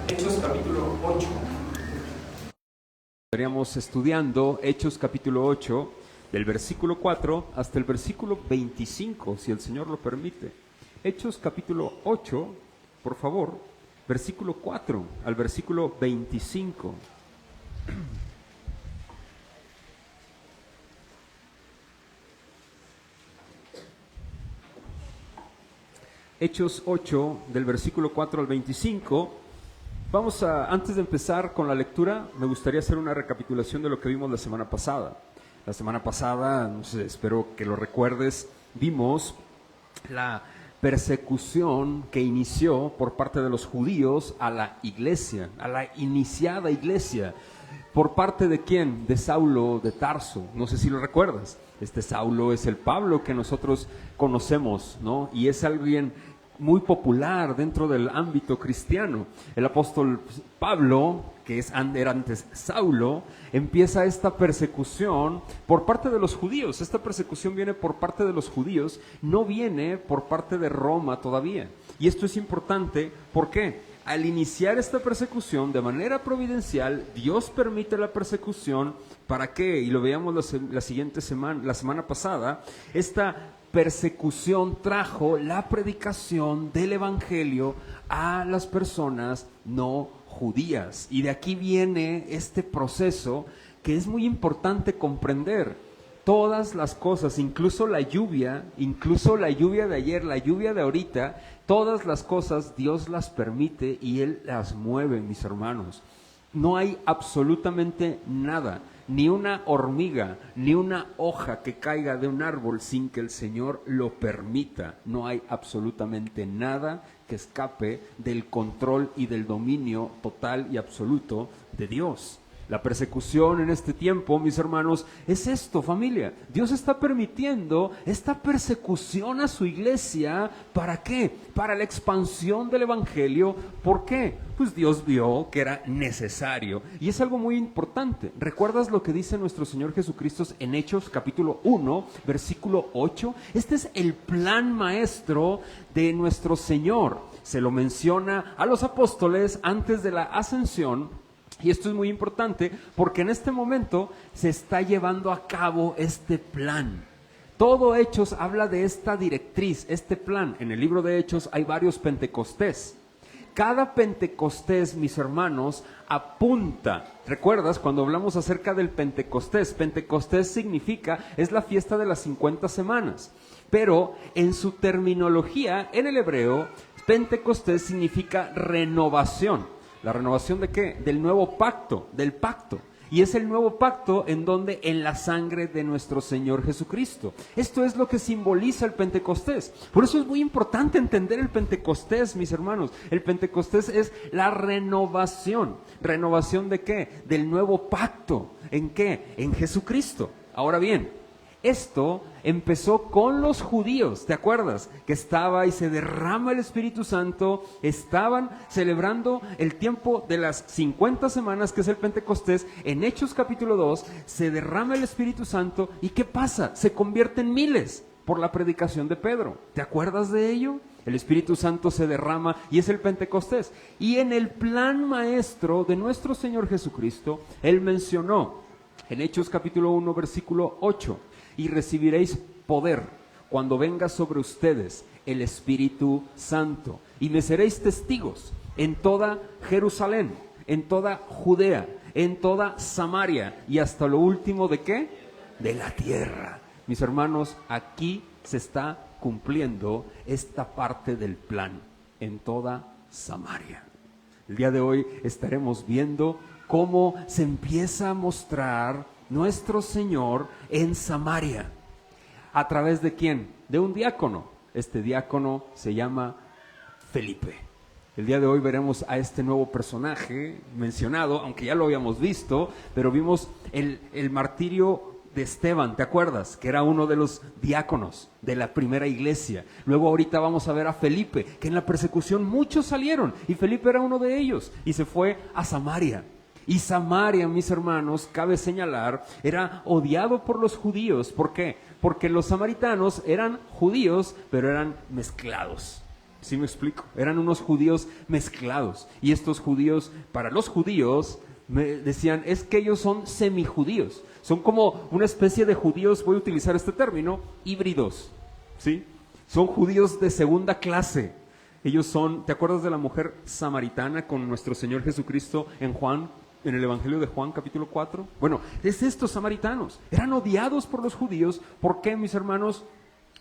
Hechos capítulo 8. Estaríamos estudiando Hechos capítulo 8, del versículo 4 hasta el versículo 25, si el Señor lo permite. Hechos capítulo 8, por favor, versículo 4 al versículo 25. Hechos 8, del versículo 4 al 25. Antes de empezar con la lectura, me gustaría hacer una recapitulación de lo que vimos la semana pasada. La semana pasada, no sé, espero que lo recuerdes, vimos la persecución que inició por parte de los judíos a la iglesia, a la iniciada iglesia. ¿Por parte de quién? De Saulo de Tarso. No sé si lo recuerdas. Este Saulo es el Pablo que nosotros conocemos, ¿no? Y es alguien muy popular dentro del ámbito cristiano. El apóstol Pablo, que era antes Saulo, empieza esta persecución por parte de los judíos. Esta persecución viene por parte de los judíos, no viene por parte de Roma todavía. Y esto es importante, ¿por qué? Al iniciar esta persecución de manera providencial, Dios permite la persecución. ¿Para qué? Y lo veíamos la semana pasada. Esta persecución trajo la predicación del evangelio a las personas no judías. Y de aquí viene este proceso que es muy importante comprender. Todas las cosas, incluso la lluvia de ayer, la lluvia de ahorita, todas las cosas Dios las permite y Él las mueve, mis hermanos. No hay absolutamente nada, ni una hormiga, ni una hoja que caiga de un árbol sin que el Señor lo permita. No hay absolutamente nada que escape del control y del dominio total y absoluto de Dios. La persecución en este tiempo, mis hermanos, es esto, familia. Dios está permitiendo esta persecución a su iglesia. ¿Para qué? Para la expansión del evangelio. ¿Por qué? Pues Dios vio que era necesario. Y es algo muy importante. ¿Recuerdas lo que dice nuestro Señor Jesucristo en Hechos capítulo 1, versículo 8? Este es el plan maestro de nuestro Señor. Se lo menciona a los apóstoles antes de la ascensión. Y esto es muy importante porque en este momento se está llevando a cabo este plan. Todo Hechos habla de esta directriz, este plan. En el libro de Hechos hay varios Pentecostés. Cada Pentecostés, mis hermanos, apunta. ¿Recuerdas cuando hablamos acerca del Pentecostés? Pentecostés significa, es la fiesta de las 50 semanas. Pero en su terminología, en el hebreo, Pentecostés significa renovación. ¿La renovación de qué? Del nuevo pacto, del pacto. Y es el nuevo pacto en donde en la sangre de nuestro Señor Jesucristo. Esto es lo que simboliza el Pentecostés. Por eso es muy importante entender el Pentecostés, mis hermanos. El Pentecostés es la renovación. ¿Renovación de qué? Del nuevo pacto. ¿En qué? En Jesucristo. Ahora bien, esto empezó con los judíos, ¿te acuerdas? Que estaba y se derrama el Espíritu Santo, estaban celebrando el tiempo de las 50 semanas, que es el Pentecostés. En Hechos capítulo 2, se derrama el Espíritu Santo, ¿y qué pasa? Se convierten miles por la predicación de Pedro. ¿Te acuerdas de ello? El Espíritu Santo se derrama y es el Pentecostés. Y en el plan maestro de nuestro Señor Jesucristo, Él mencionó en Hechos capítulo 1, versículo 8, y recibiréis poder cuando venga sobre ustedes el Espíritu Santo, y me seréis testigos en toda Jerusalén, en toda Judea, en toda Samaria, y hasta lo último ¿de qué? De la tierra. Mis hermanos, aquí se está cumpliendo esta parte del plan, en toda Samaria. El día de hoy estaremos viendo cómo se empieza a mostrar nuestro Señor en Samaria. ¿A través de quién? De un diácono. Este diácono se llama Felipe. El día de hoy veremos a este nuevo personaje mencionado, aunque ya lo habíamos visto, pero vimos el martirio de Esteban, ¿te acuerdas? Que era uno de los diáconos de la primera iglesia. Luego ahorita vamos a ver a Felipe, que en la persecución muchos salieron, y Felipe era uno de ellos, y se fue a Samaria. Y Samaria, mis hermanos, cabe señalar, era odiado por los judíos. ¿Por qué? Porque los samaritanos eran judíos, pero eran mezclados. ¿Sí me explico? Eran unos judíos mezclados. Y estos judíos, para los judíos, me decían, es que ellos son semijudíos. Son como una especie de judíos, voy a utilizar este término, híbridos. ¿Sí? Son judíos de segunda clase. Ellos son, ¿te acuerdas de la mujer samaritana con nuestro Señor Jesucristo en Juan, en el Evangelio de Juan, capítulo 4? Bueno, es estos samaritanos. Eran odiados por los judíos. ¿Por qué, mis hermanos?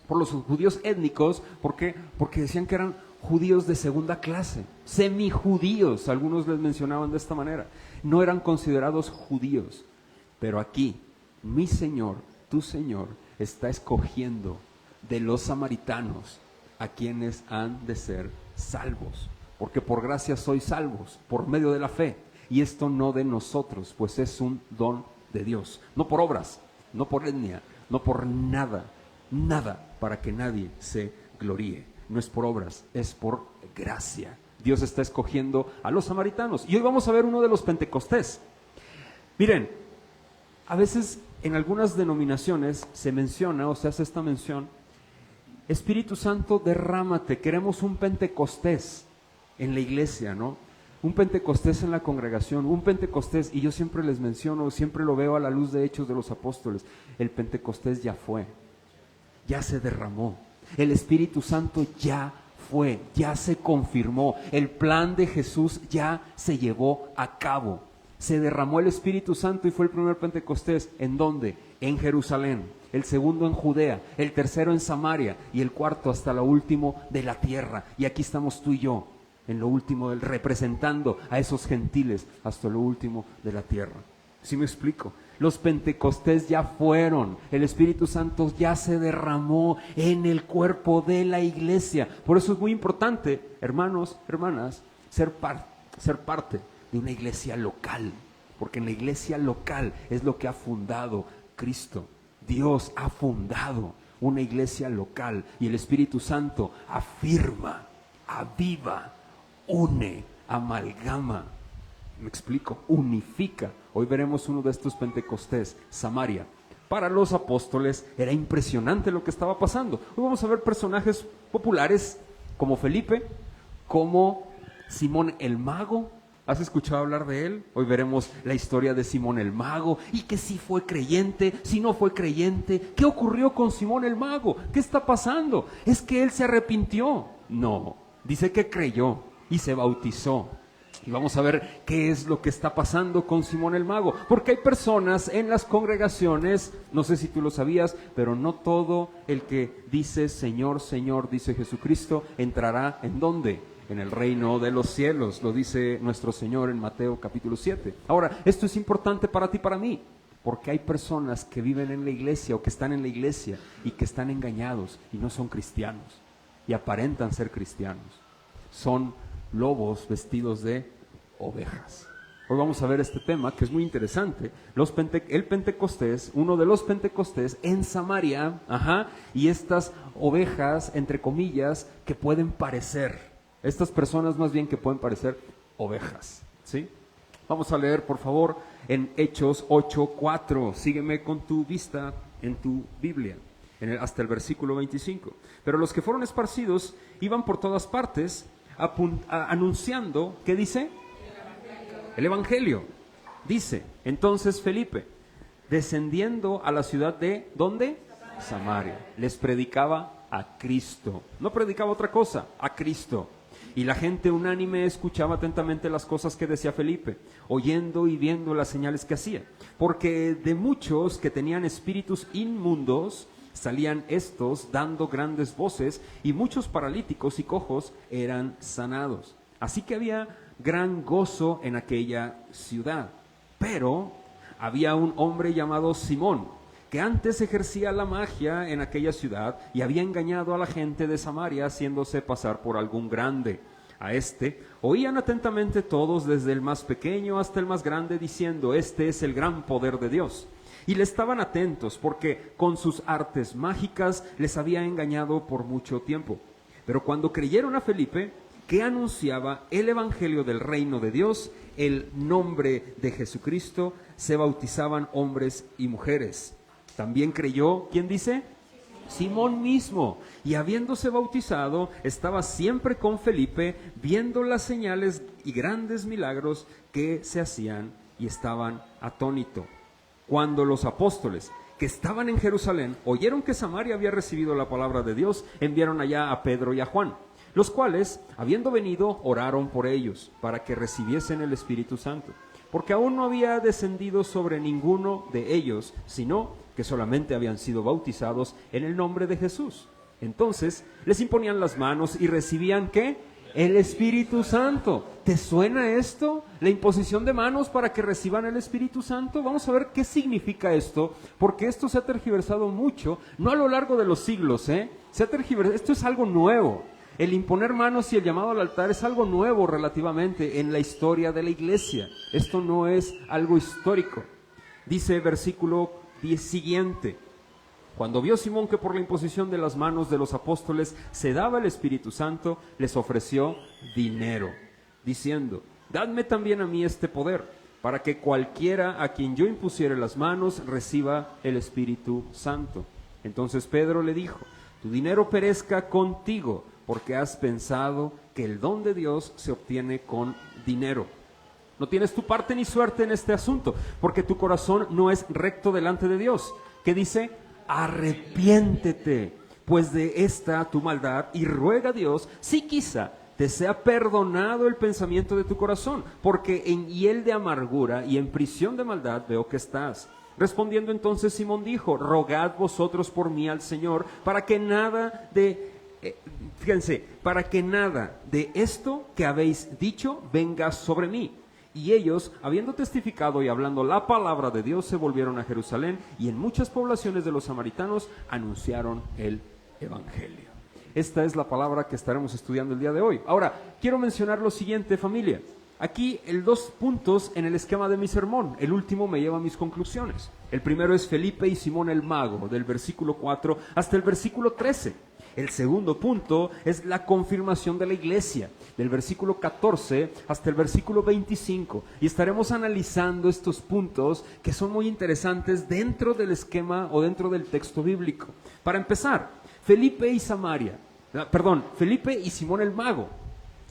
Por los judíos étnicos. ¿Por qué? Porque decían que eran judíos de segunda clase, semijudíos, algunos les mencionaban de esta manera. No eran considerados judíos. Pero aquí, mi Señor, tu Señor, está escogiendo de los samaritanos a quienes han de ser salvos. Porque por gracia sois salvos, por medio de la fe. Y esto no de nosotros, pues es un don de Dios. No por obras, no por etnia, no por nada. Nada para que nadie se gloríe. No es por obras, es por gracia. Dios está escogiendo a los samaritanos. Y hoy vamos a ver uno de los Pentecostés. Miren, a veces en algunas denominaciones se menciona o se hace esta mención: Espíritu Santo, derrámate. Queremos un Pentecostés en la iglesia, ¿no? Un Pentecostés en la congregación, un Pentecostés, y yo siempre les menciono, siempre lo veo a la luz de Hechos de los Apóstoles. El Pentecostés ya fue. Ya se derramó, el Espíritu Santo ya fue, ya se confirmó, el plan de Jesús ya se llevó a cabo, se derramó el Espíritu Santo y fue el primer Pentecostés. ¿En dónde? En Jerusalén, el segundo en Judea, el tercero en Samaria y el cuarto hasta lo último de la tierra. Y aquí estamos tú y yo, en lo último, representando a esos gentiles hasta lo último de la tierra. ¿Sí me explico? Los Pentecostés ya fueron, el Espíritu Santo ya se derramó en el cuerpo de la iglesia. Por eso es muy importante, hermanos, hermanas, ser parte de una iglesia local, porque en la iglesia local es lo que ha fundado Cristo. Dios ha fundado una iglesia local y el Espíritu Santo afirma, aviva, une, amalgama. Me explico, unifica. Hoy veremos uno de estos Pentecostés, Samaria. Para los apóstoles era impresionante lo que estaba pasando. Hoy vamos a ver personajes populares como Felipe, como Simón el Mago. ¿Has escuchado hablar de él? Hoy veremos la historia de Simón el Mago y que si fue creyente, si no fue creyente. ¿Qué ocurrió con Simón el Mago? ¿Qué está pasando? ¿Es que él se arrepintió? No, dice que creyó y se bautizó. Y vamos a ver qué es lo que está pasando con Simón el Mago. Porque hay personas en las congregaciones, no sé si tú lo sabías, pero no todo el que dice Señor, Señor, dice Jesucristo, entrará ¿en dónde? En el reino de los cielos, lo dice nuestro Señor en Mateo capítulo 7. Ahora, esto es importante para ti y para mí, porque hay personas que viven en la iglesia o que están en la iglesia y que están engañados y no son cristianos y aparentan ser cristianos. Son lobos vestidos de ovejas. Hoy vamos a ver este tema que es muy interesante. El Pentecostés, uno de los Pentecostés en Samaria, y estas ovejas, entre comillas, que pueden parecer, estas personas más bien que pueden parecer ovejas, ¿sí? Vamos a leer, por favor, en Hechos 8:4. Sígueme con tu vista en tu Biblia, hasta el versículo 25. Pero los que fueron esparcidos iban por todas partes anunciando, ¿qué dice? El Evangelio. Dice, entonces Felipe, descendiendo a la ciudad de, ¿dónde? Samaria, les predicaba a Cristo. No predicaba otra cosa, a Cristo. Y la gente unánime escuchaba atentamente las cosas que decía Felipe, oyendo y viendo las señales que hacía. Porque de muchos que tenían espíritus inmundos, salían estos dando grandes voces, y muchos paralíticos y cojos eran sanados. Así que había gran gozo en aquella ciudad. Pero había un hombre llamado Simón, que antes ejercía la magia en aquella ciudad y había engañado a la gente de Samaria haciéndose pasar por algún grande. A este oían atentamente todos, desde el más pequeño hasta el más grande, diciendo, este es el gran poder de Dios. Y le estaban atentos porque con sus artes mágicas les había engañado por mucho tiempo. Pero cuando creyeron a Felipe, que anunciaba el evangelio del reino de Dios, el nombre de Jesucristo, se bautizaban hombres y mujeres. También creyó, ¿quién dice? Simón mismo, y habiéndose bautizado, estaba siempre con Felipe, viendo las señales y grandes milagros que se hacían, y estaban atónitos. Cuando los apóstoles que estaban en Jerusalén oyeron que Samaria había recibido la palabra de Dios, enviaron allá a Pedro y a Juan, los cuales, habiendo venido, oraron por ellos, para que recibiesen el Espíritu Santo, porque aún no había descendido sobre ninguno de ellos, sino que solamente habían sido bautizados en el nombre de Jesús. Entonces les imponían las manos y recibían, ¿qué? El Espíritu Santo. ¿Te suena esto? La imposición de manos para que reciban el Espíritu Santo. Vamos a ver qué significa esto, porque esto se ha tergiversado mucho, no a lo largo de los siglos, se ha tergiversado. Esto es algo nuevo. El imponer manos y el llamado al altar es algo nuevo relativamente en la historia de la iglesia. Esto no es algo histórico. Dice versículo siguiente: cuando vio Simón que por la imposición de las manos de los apóstoles se daba el Espíritu Santo, les ofreció dinero, diciendo: dadme también a mí este poder, para que cualquiera a quien yo impusiere las manos reciba el Espíritu Santo. Entonces Pedro le dijo: tu dinero perezca contigo, porque has pensado que el don de Dios se obtiene con dinero. No tienes tu parte ni suerte en este asunto, porque tu corazón no es recto delante de Dios. ¿Qué dice? Arrepiéntete, pues de esta tu maldad, y ruega a Dios si quizá te sea perdonado el pensamiento de tu corazón, porque en hiel de amargura y en prisión de maldad veo que estás. Respondiendo entonces Simón dijo: rogad vosotros por mí al Señor, para que nada de esto que habéis dicho venga sobre mí. Y ellos, habiendo testificado y hablando la palabra de Dios, se volvieron a Jerusalén, y en muchas poblaciones de los samaritanos anunciaron el Evangelio. Esta es la palabra que estaremos estudiando el día de hoy. Ahora, quiero mencionar lo siguiente, familia. Aquí, dos puntos en el esquema de mi sermón. El último me lleva a mis conclusiones. El primero es Felipe y Simón el mago, del versículo 4 hasta el versículo 13. El segundo punto es la confirmación de la iglesia, del versículo 14 hasta el versículo 25. Y estaremos analizando estos puntos que son muy interesantes dentro del esquema o dentro del texto bíblico. Para empezar, Felipe y Simón el mago.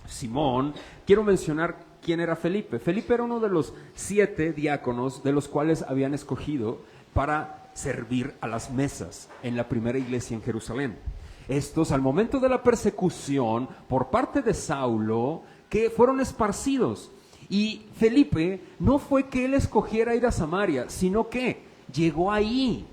Simón, quiero mencionar quién era Felipe. Felipe era uno de los 7 diáconos de los cuales habían escogido para servir a las mesas en la primera iglesia en Jerusalén. Estos, al momento de la persecución por parte de Saulo, que fueron esparcidos. Y Felipe no fue que él escogiera ir a Samaria, sino que llegó ahí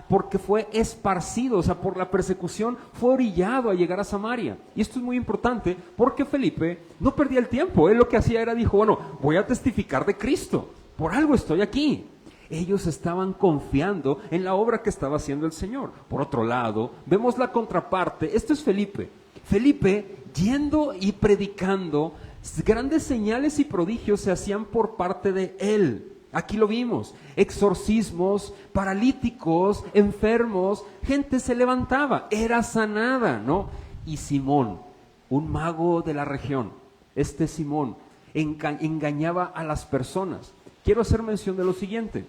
porque fue esparcido, o sea, por la persecución fue orillado a llegar a Samaria. Y esto es muy importante porque Felipe no perdía el tiempo. Él lo que hacía dijo, bueno, voy a testificar de Cristo, por algo estoy aquí. Ellos estaban confiando en la obra que estaba haciendo el Señor. Por otro lado, vemos la contraparte. Esto es Felipe. Felipe, yendo y predicando, grandes señales y prodigios se hacían por parte de él. Aquí lo vimos. Exorcismos, paralíticos, enfermos, gente se levantaba, era sanada, ¿no? Y Simón, un mago de la región, Simón, engañaba a las personas. Quiero hacer mención de lo siguiente.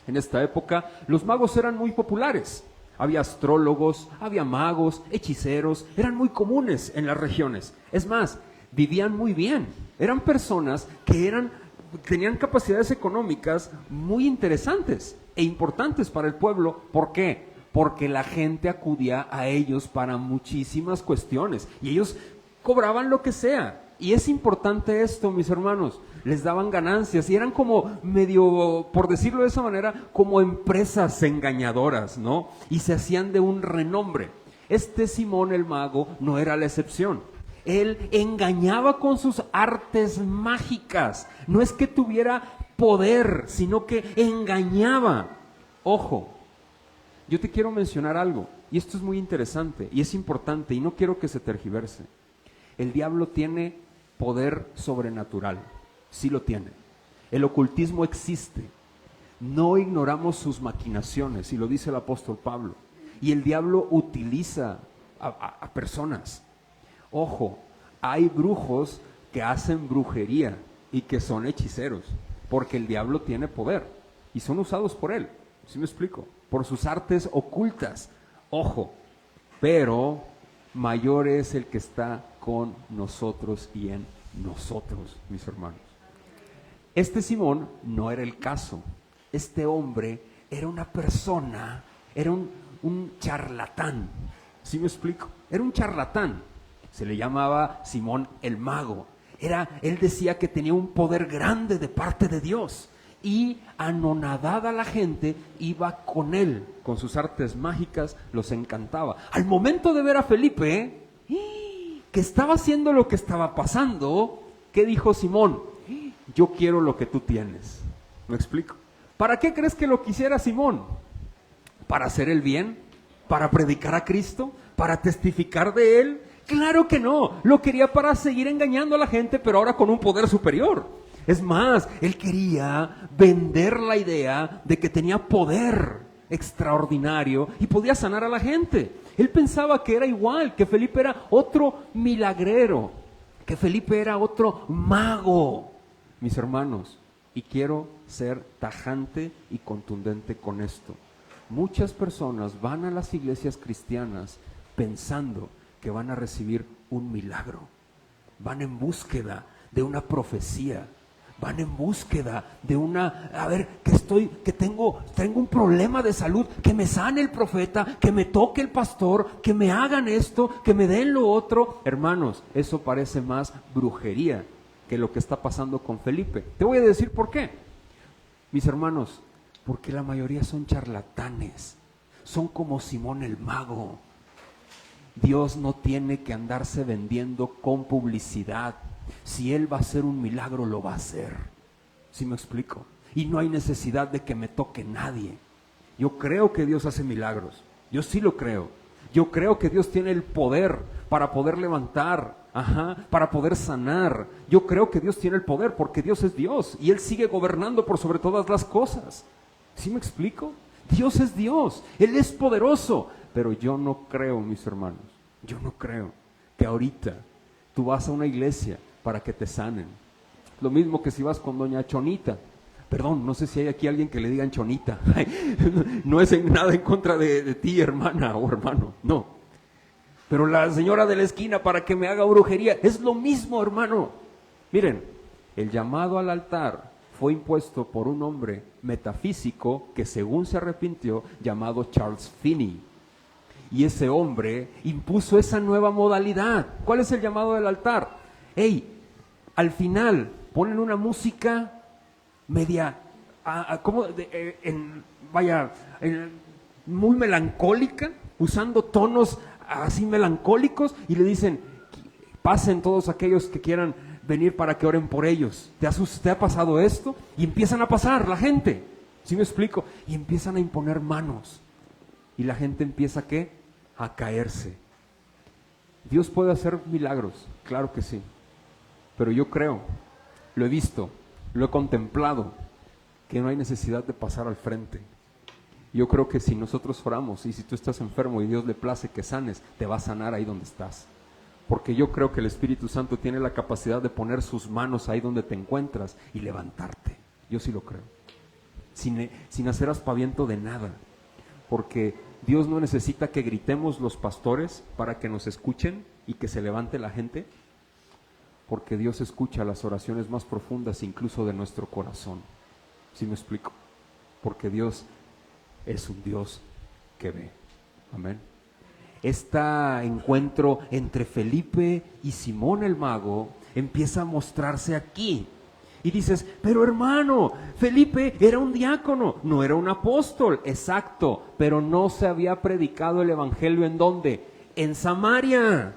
En esta época los magos eran muy populares. Había astrólogos, había magos, hechiceros, eran muy comunes en las regiones. Es más, vivían muy bien. Eran personas que tenían capacidades económicas muy interesantes e importantes para el pueblo. ¿Por qué? Porque la gente acudía a ellos para muchísimas cuestiones y ellos cobraban lo que sea. Y es importante esto, mis hermanos. Les daban ganancias y eran como medio, por decirlo de esa manera, como empresas engañadoras, ¿no? Y se hacían de un renombre. Simón el mago no era la excepción. Él engañaba con sus artes mágicas. No es que tuviera poder, sino que engañaba. Ojo, yo te quiero mencionar algo, y esto es muy interesante, y es importante, y no quiero que se tergiverse. El diablo tiene poder sobrenatural. Sí lo tiene. El ocultismo existe. No ignoramos sus maquinaciones, y lo dice el apóstol Pablo. Y el diablo utiliza a personas. Ojo, hay brujos que hacen brujería y que son hechiceros, porque el diablo tiene poder y son usados por él. ¿Sí me explico? Por sus artes ocultas. Ojo, pero mayor es el que está con nosotros y en nosotros, mis hermanos. Este Simón no era el caso. Este hombre era una persona, era un charlatán. ¿Sí me explico? Era un charlatán. Se le llamaba Simón el Mago. Él decía que tenía un poder grande de parte de Dios. Y anonadada la gente iba con él, con sus artes mágicas, los encantaba. Al momento de ver a Felipe, que estaba haciendo lo que estaba pasando, ¿qué dijo Simón? Yo quiero lo que tú tienes. ¿Me explico? ¿Para qué crees que lo quisiera Simón? ¿Para hacer el bien? ¿Para predicar a Cristo? ¿Para testificar de él? Claro que no, lo quería para seguir engañando a la gente, pero ahora con un poder superior. Es más, él quería vender la idea de que tenía poder extraordinario y podía sanar a la gente. Él pensaba que era igual, que Felipe era otro milagrero, que Felipe era otro mago. Mis hermanos, y quiero ser tajante y contundente con esto. Muchas personas van a las iglesias cristianas pensando que van a recibir un milagro. Van en búsqueda de una profecía. Van en búsqueda de tengo un problema de salud, que me sane el profeta, que me toque el pastor, que me hagan esto, que me den lo otro. Hermanos, eso parece más brujería que lo que está pasando con Felipe. Te voy a decir por qué. Mis hermanos, porque la mayoría son charlatanes, son como Simón el Mago. Dios no tiene que andarse vendiendo con publicidad. Si Él va a hacer un milagro, lo va a hacer. ¿Sí me explico? Y no hay necesidad de que me toque nadie. Yo creo que Dios hace milagros. Yo sí lo creo. Yo creo que Dios tiene el poder para poder levantar, para poder sanar. Yo creo que Dios tiene el poder porque Dios es Dios y Él sigue gobernando por sobre todas las cosas. ¿Sí me explico? Dios es Dios, Él es poderoso. Pero yo no creo, mis hermanos, yo no creo que ahorita tú vas a una iglesia para que te sanen. Lo mismo que si vas con doña Chonita. Perdón, no sé si hay aquí alguien que le digan Chonita. No es nada en contra de ti, hermana o hermano, no. Pero la señora de la esquina para que me haga brujería, es lo mismo, hermano. Miren, el llamado al altar fue impuesto por un hombre metafísico que según se arrepintió, llamado Charles Finney. Y ese hombre impuso esa nueva modalidad. ¿Cuál es el llamado del altar? Al final ponen una música media, muy melancólica, usando tonos así melancólicos, y le dicen, pasen todos aquellos que quieran venir para que oren por ellos. ¿Te ha pasado esto? Y empiezan a pasar la gente, ¿sí me explico? Y empiezan a imponer manos, y la gente empieza a caerse. Dios puede hacer milagros, claro que sí, pero yo creo, lo he visto, lo he contemplado, que no hay necesidad de pasar al frente. Yo creo que si nosotros oramos y si tú estás enfermo y Dios le place que sanes, te va a sanar ahí donde estás. Porque yo creo que el Espíritu Santo tiene la capacidad de poner sus manos ahí donde te encuentras y levantarte. Yo sí lo creo. Sin hacer aspaviento de nada. Porque Dios no necesita que gritemos los pastores para que nos escuchen y que se levante la gente. Porque Dios escucha las oraciones más profundas incluso de nuestro corazón. ¿Sí me explico? Porque Dios es un Dios que ve. Amén. Este encuentro entre Felipe y Simón el Mago empieza a mostrarse aquí. Y dices, pero hermano, Felipe era un diácono, no era un apóstol. Exacto, pero no se había predicado el evangelio ¿en dónde? En Samaria.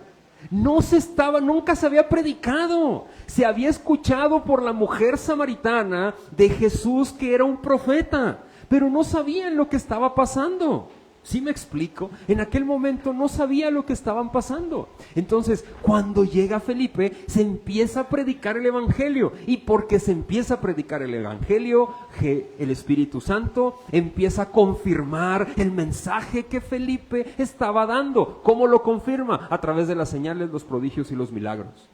Nunca se había predicado. Se había escuchado por la mujer samaritana de Jesús que era un profeta, pero no sabían lo que estaba pasando. ¿Sí me explico? En aquel momento no sabía lo que estaban pasando. Entonces, cuando llega Felipe, se empieza a predicar el evangelio. Y porque se empieza a predicar el evangelio, el Espíritu Santo empieza a confirmar el mensaje que Felipe estaba dando. ¿Cómo lo confirma? A través de las señales, los prodigios y los milagros.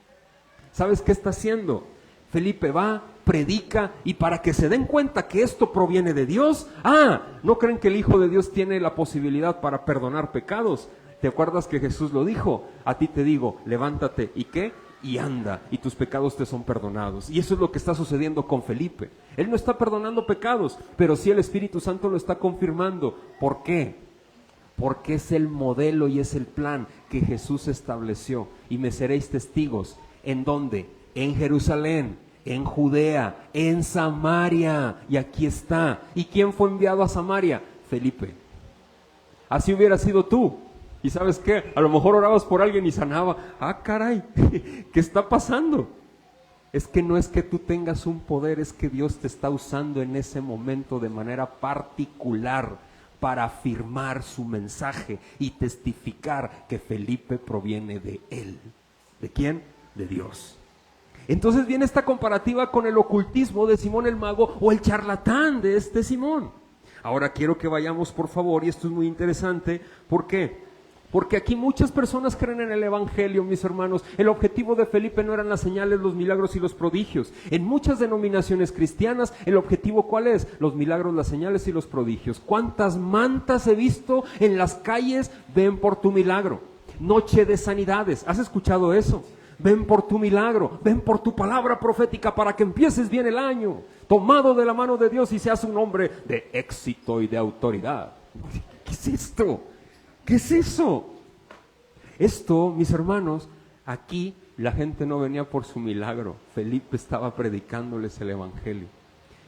¿Sabes qué está haciendo? Felipe va, predica, y para que se den cuenta que esto proviene de Dios, ¿no creen que el Hijo de Dios tiene la posibilidad para perdonar pecados? ¿Te acuerdas que Jesús lo dijo? A ti te digo, levántate, ¿y qué? Y anda, y tus pecados te son perdonados. Y eso es lo que está sucediendo con Felipe. Él no está perdonando pecados, pero sí el Espíritu Santo lo está confirmando. ¿Por qué? Porque es el modelo y es el plan que Jesús estableció. Y me seréis testigos. ¿En dónde? En Jerusalén, en Judea, en Samaria. Y aquí está. ¿Y quién fue enviado a Samaria? Felipe. Así hubiera sido tú. ¿Y sabes qué? A lo mejor orabas por alguien y sanaba. Caray, ¿qué está pasando? Es que no es que tú tengas un poder, es que Dios te está usando en ese momento de manera particular para afirmar su mensaje y testificar que Felipe proviene de Él. ¿De quién? De Dios. Entonces viene esta comparativa con el ocultismo de Simón el mago o el charlatán de este Simón. Ahora quiero que vayamos, por favor, y esto es muy interesante. ¿Por qué? Porque aquí muchas personas creen en el Evangelio, mis hermanos. El objetivo de Felipe no eran las señales, los milagros y los prodigios. En muchas denominaciones cristianas, ¿el objetivo cuál es? Los milagros, las señales y los prodigios. ¿Cuántas mantas he visto en las calles? Ven por tu milagro. Noche de sanidades. ¿Has escuchado eso? Ven por tu milagro, ven por tu palabra profética para que empieces bien el año, tomado de la mano de Dios y seas un hombre de éxito y de autoridad. ¿Qué es esto? ¿Qué es eso? Esto, mis hermanos, aquí la gente no venía por su milagro. Felipe estaba predicándoles el Evangelio.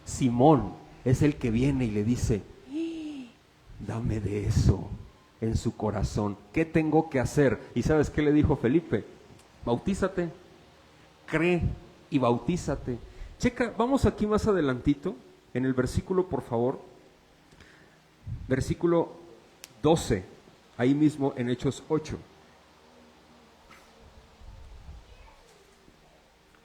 Simón es el que viene y le dice, dame de eso en su corazón. ¿Qué tengo que hacer? ¿Y sabes qué le dijo Felipe? Bautízate, cree y bautízate. Checa, vamos aquí más adelantito, en el versículo, por favor, versículo 12, ahí mismo en Hechos 8.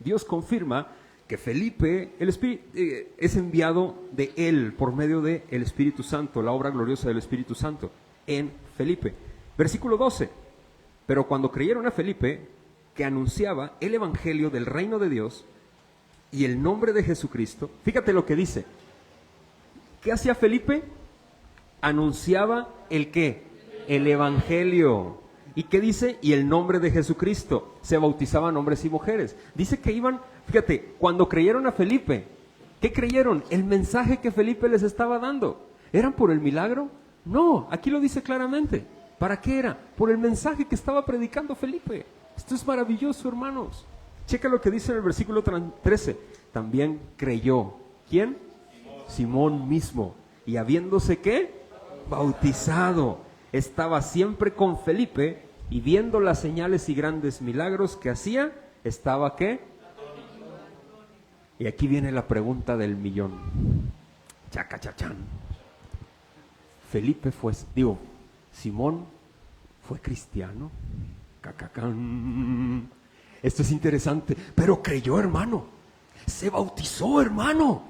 Dios confirma que Felipe es enviado de él por medio del Espíritu Santo, la obra gloriosa del Espíritu Santo en Felipe. Versículo 12, pero cuando creyeron a Felipe, que anunciaba el evangelio del reino de Dios y el nombre de Jesucristo, fíjate lo que dice. ¿Qué hacía Felipe? Anunciaba el ¿qué? El evangelio. ¿Y qué dice? Y el nombre de Jesucristo. Se bautizaban hombres y mujeres. Dice que iban, fíjate, cuando creyeron a Felipe, ¿qué creyeron? El mensaje que Felipe les estaba dando. ¿Eran por el milagro? No, aquí lo dice claramente. ¿Para qué era? Por el mensaje que estaba predicando Felipe. Esto es maravilloso, hermanos. Checa lo que dice en el versículo 13. También creyó. ¿Quién? Simón mismo. Y habiéndose ¿qué? Bautizado. Estaba siempre con Felipe y viendo las señales y grandes milagros que hacía, estaba ¿qué? Y aquí viene la pregunta del millón. Chacachachán. Simón fue cristiano. Cacacán. Esto es interesante, pero creyó, hermano. Se bautizó, hermano.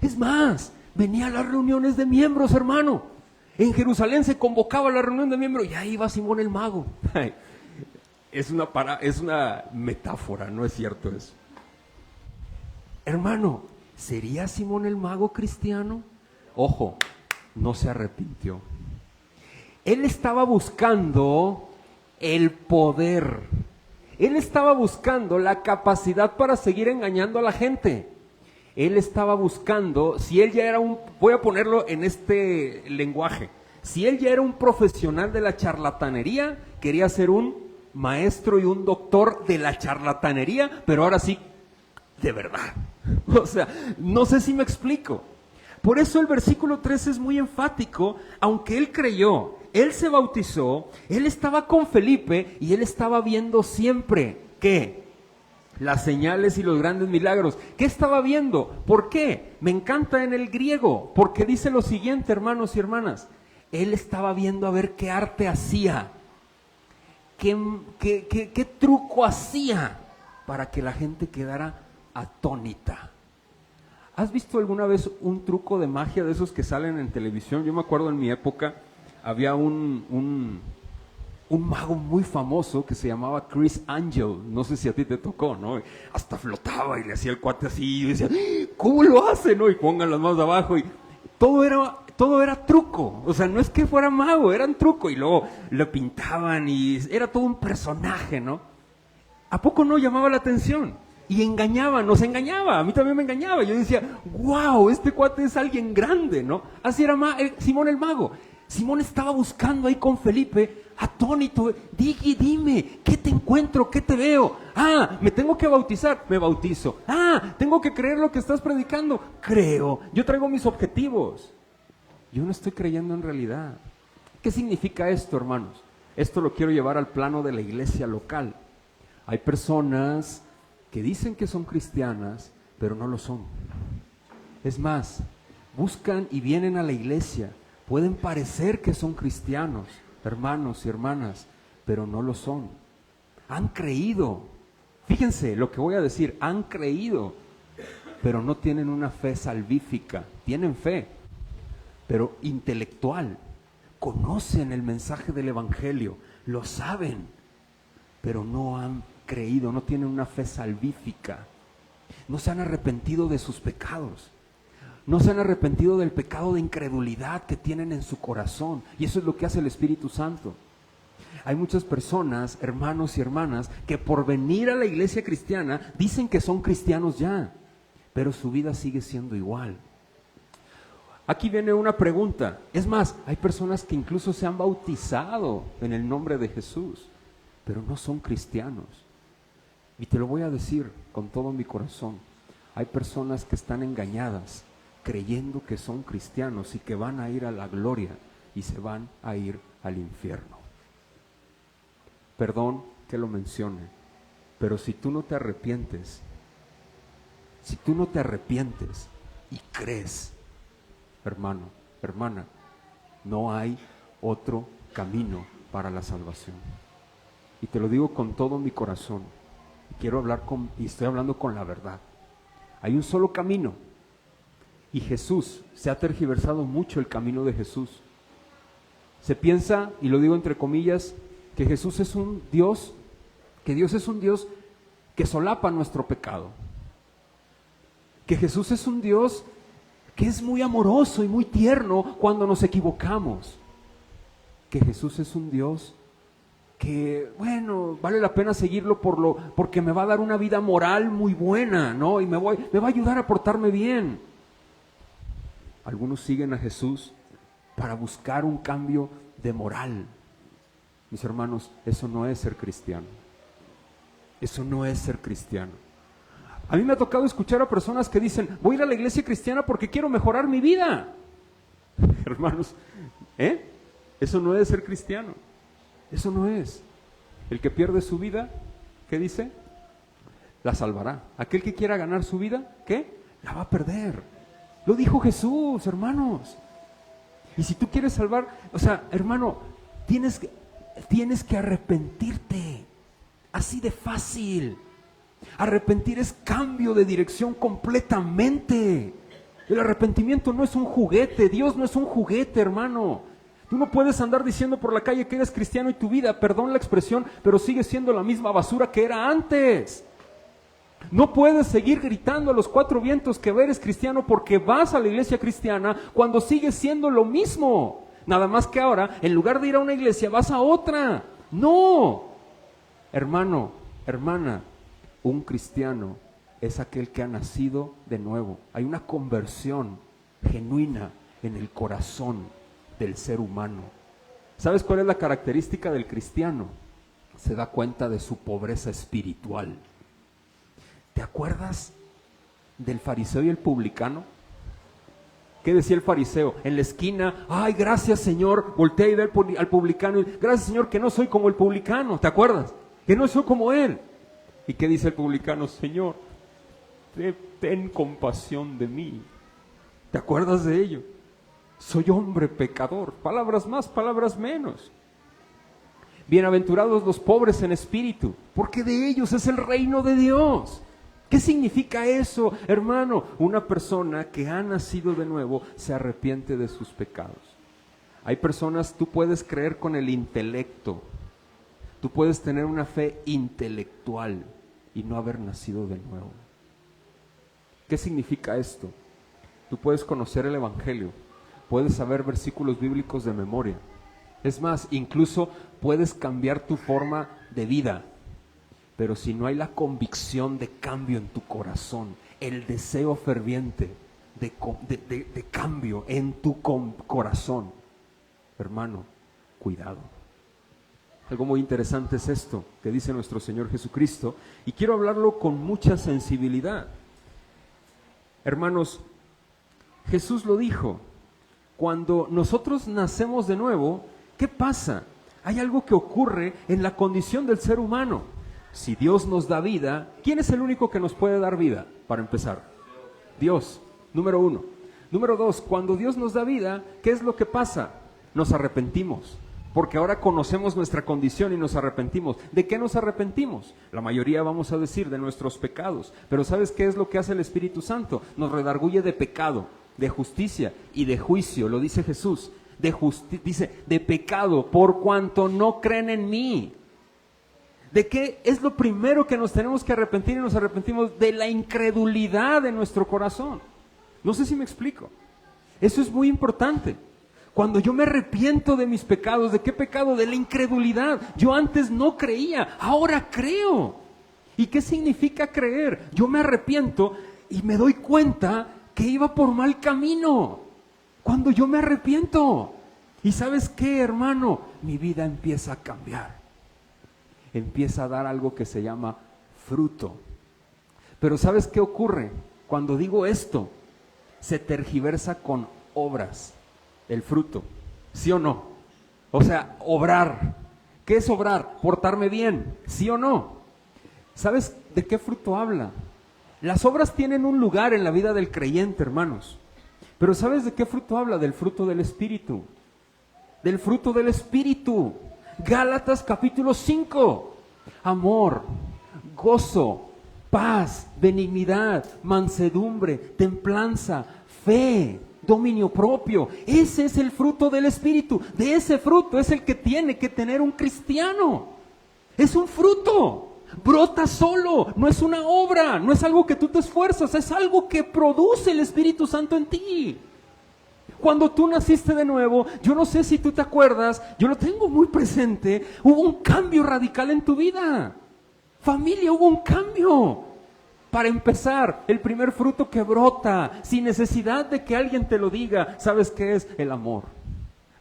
Es más, venía a las reuniones de miembros, hermano. En Jerusalén se convocaba la reunión de miembros y ahí iba Simón el mago. Es una metáfora, no es cierto eso. Hermano, ¿sería Simón el mago cristiano? Ojo, no se arrepintió. Él estaba buscando el poder. Él estaba buscando la capacidad para seguir engañando a la gente. Él estaba buscando, si él ya era voy a ponerlo en este lenguaje, si él ya era un profesional de la charlatanería, quería ser un maestro y un doctor de la charlatanería, pero ahora sí, de verdad. O sea, no sé si me explico. Por eso el versículo 13 es muy enfático, aunque él creyó, él se bautizó, él estaba con Felipe y él estaba viendo siempre, ¿qué? Las señales y los grandes milagros. ¿Qué estaba viendo? ¿Por qué? Me encanta en el griego, porque dice lo siguiente, hermanos y hermanas. Él estaba viendo a ver qué arte hacía, qué truco hacía para que la gente quedara atónita. ¿Has visto alguna vez un truco de magia de esos que salen en televisión? Yo me acuerdo en mi época, había un un mago muy famoso que se llamaba Chris Angel. No sé si a ti te tocó, ¿no? Hasta flotaba y le hacía el cuate así. Y decía, ¿cómo lo hace, no? Y pongan las manos abajo. Y todo era truco. O sea, no es que fuera mago, eran truco. Y luego lo pintaban y era todo un personaje, ¿no? ¿A poco no llamaba la atención? Y engañaba, nos engañaba. A mí también me engañaba. Yo decía, wow, este cuate es alguien grande, ¿no? Así era Simón el mago. Simón estaba buscando ahí con Felipe, atónito. Dime, ¿qué te encuentro? ¿Qué te veo? Ah, me tengo que bautizar, me bautizo. Ah, tengo que creer lo que estás predicando, creo. Yo traigo mis objetivos. Yo no estoy creyendo en realidad. ¿Qué significa esto, hermanos? Esto lo quiero llevar al plano de la iglesia local. Hay personas que dicen que son cristianas, pero no lo son. Es más, buscan y vienen a la iglesia. Pueden parecer que son cristianos, hermanos y hermanas, pero no lo son. Han creído. Fíjense lo que voy a decir, han creído, pero no tienen una fe salvífica. Tienen fe, pero intelectual. Conocen el mensaje del evangelio, lo saben, pero no han creído, no tienen una fe salvífica. No se han arrepentido de sus pecados. No se han arrepentido del pecado de incredulidad que tienen en su corazón. Y eso es lo que hace el Espíritu Santo. Hay muchas personas, hermanos y hermanas, que por venir a la iglesia cristiana dicen que son cristianos ya, pero su vida sigue siendo igual. Aquí viene una pregunta. Es más, hay personas que incluso se han bautizado en el nombre de Jesús, pero no son cristianos. Y te lo voy a decir con todo mi corazón. Hay personas que están engañadas, creyendo que son cristianos y que van a ir a la gloria y se van a ir al infierno. Perdón que lo mencione, pero si tú no te arrepientes y crees, hermano, hermana, no hay otro camino para la salvación. Y te lo digo con todo mi corazón. Y estoy hablando con la verdad. Hay un solo camino. Y Jesús, se ha tergiversado mucho el camino de Jesús. Se piensa, y lo digo entre comillas, que Jesús es un Dios, que Dios es un Dios que solapa nuestro pecado. Que Jesús es un Dios que es muy amoroso y muy tierno cuando nos equivocamos. Que Jesús es un Dios que, bueno, vale la pena seguirlo porque me va a dar una vida moral muy buena, ¿no? Y me va a ayudar a portarme bien. Algunos siguen a Jesús para buscar un cambio de moral. Mis hermanos, eso no es ser cristiano. Eso no es ser cristiano. A mí me ha tocado escuchar a personas que dicen, voy a ir a la iglesia cristiana porque quiero mejorar mi vida. Hermanos, eso no es ser cristiano. Eso no es. El que pierde su vida, ¿qué dice? La salvará. Aquel que quiera ganar su vida, ¿qué? La va a perder. Lo dijo Jesús, hermanos. Y si tú quieres salvar, o sea, hermano, tienes que arrepentirte. Así de fácil. Arrepentir es cambio de dirección completamente. El arrepentimiento no es un juguete. Dios no es un juguete, hermano. Tú no puedes andar diciendo por la calle que eres cristiano y tu vida, perdón la expresión, pero sigue siendo la misma basura que era antes. No puedes seguir gritando a los cuatro vientos que eres cristiano porque vas a la iglesia cristiana cuando sigues siendo lo mismo. Nada más que ahora, en lugar de ir a una iglesia, vas a otra. No. Hermano, hermana, un cristiano es aquel que ha nacido de nuevo. Hay una conversión genuina en el corazón del ser humano. ¿Sabes cuál es la característica del cristiano? Se da cuenta de su pobreza espiritual. ¿Te acuerdas del fariseo y el publicano? ¿Qué decía el fariseo? En la esquina, ay, gracias Señor, voltea y ve al publicano, gracias Señor que no soy como el publicano, ¿te acuerdas? Que no soy como él. ¿Y qué dice el publicano? Señor, ten compasión de mí. ¿Te acuerdas de ello? Soy hombre pecador, palabras más, palabras menos. Bienaventurados los pobres en espíritu, porque de ellos es el reino de Dios. ¿Qué significa eso, hermano? Una persona que ha nacido de nuevo se arrepiente de sus pecados. Hay personas, tú puedes creer con el intelecto, Tú puedes tener una fe intelectual y no haber nacido de nuevo. ¿Qué significa esto? Tú puedes conocer el Evangelio, puedes saber versículos bíblicos de memoria. Es más, incluso puedes cambiar tu forma de vida. Pero si no hay la convicción de cambio en tu corazón, el deseo ferviente de cambio en tu corazón, hermano, cuidado. Algo muy interesante es esto que dice nuestro Señor Jesucristo, y quiero hablarlo con mucha sensibilidad. Hermanos, Jesús lo dijo, cuando nosotros nacemos de nuevo, ¿qué pasa? Hay algo que ocurre en la condición del ser humano. Si Dios nos da vida, ¿quién es el único que nos puede dar vida? Para empezar, Dios, número 1. Número 2, cuando Dios nos da vida, ¿qué es lo que pasa? Nos arrepentimos, porque ahora conocemos nuestra condición y nos arrepentimos. ¿De qué nos arrepentimos? La mayoría vamos a decir de nuestros pecados, pero ¿sabes qué es lo que hace el Espíritu Santo? Nos redarguye de pecado, de justicia y de juicio, lo dice Jesús. Dice, de pecado, por cuanto no creen en mí. ¿De qué es lo primero que nos tenemos que arrepentir? Y nos arrepentimos de la incredulidad de nuestro corazón. No sé si me explico. Eso es muy importante. Cuando yo me arrepiento de mis pecados, ¿de qué pecado? De la incredulidad. Yo antes no creía, ahora creo. ¿Y qué significa creer? Yo me arrepiento y me doy cuenta que iba por mal camino. Cuando yo me arrepiento. ¿Y sabes qué, hermano? Mi vida empieza a cambiar. Empieza a dar algo que se llama fruto. Pero ¿sabes qué ocurre? Cuando digo esto, se tergiversa con obras. El fruto, ¿sí o no? O sea, obrar. ¿Qué es obrar? Portarme bien, ¿sí o no? ¿Sabes de qué fruto habla? Las obras tienen un lugar en la vida del creyente, hermanos. Pero ¿sabes de qué fruto habla? Del fruto del Espíritu. Del fruto del Espíritu. Gálatas capítulo 5. Amor, gozo, paz, benignidad, mansedumbre, templanza, fe, dominio propio. Ese es el fruto del Espíritu. De ese fruto es el que tiene que tener un cristiano. Es un fruto. Brota solo. No es una obra. No es algo que tú te esfuerzas. Es algo que produce el Espíritu Santo en ti. Cuando tú naciste de nuevo, yo no sé si tú te acuerdas, yo lo tengo muy presente, hubo un cambio radical en tu vida. Familia, hubo un cambio. Para empezar, el primer fruto que brota, sin necesidad de que alguien te lo diga, ¿sabes qué es? El amor.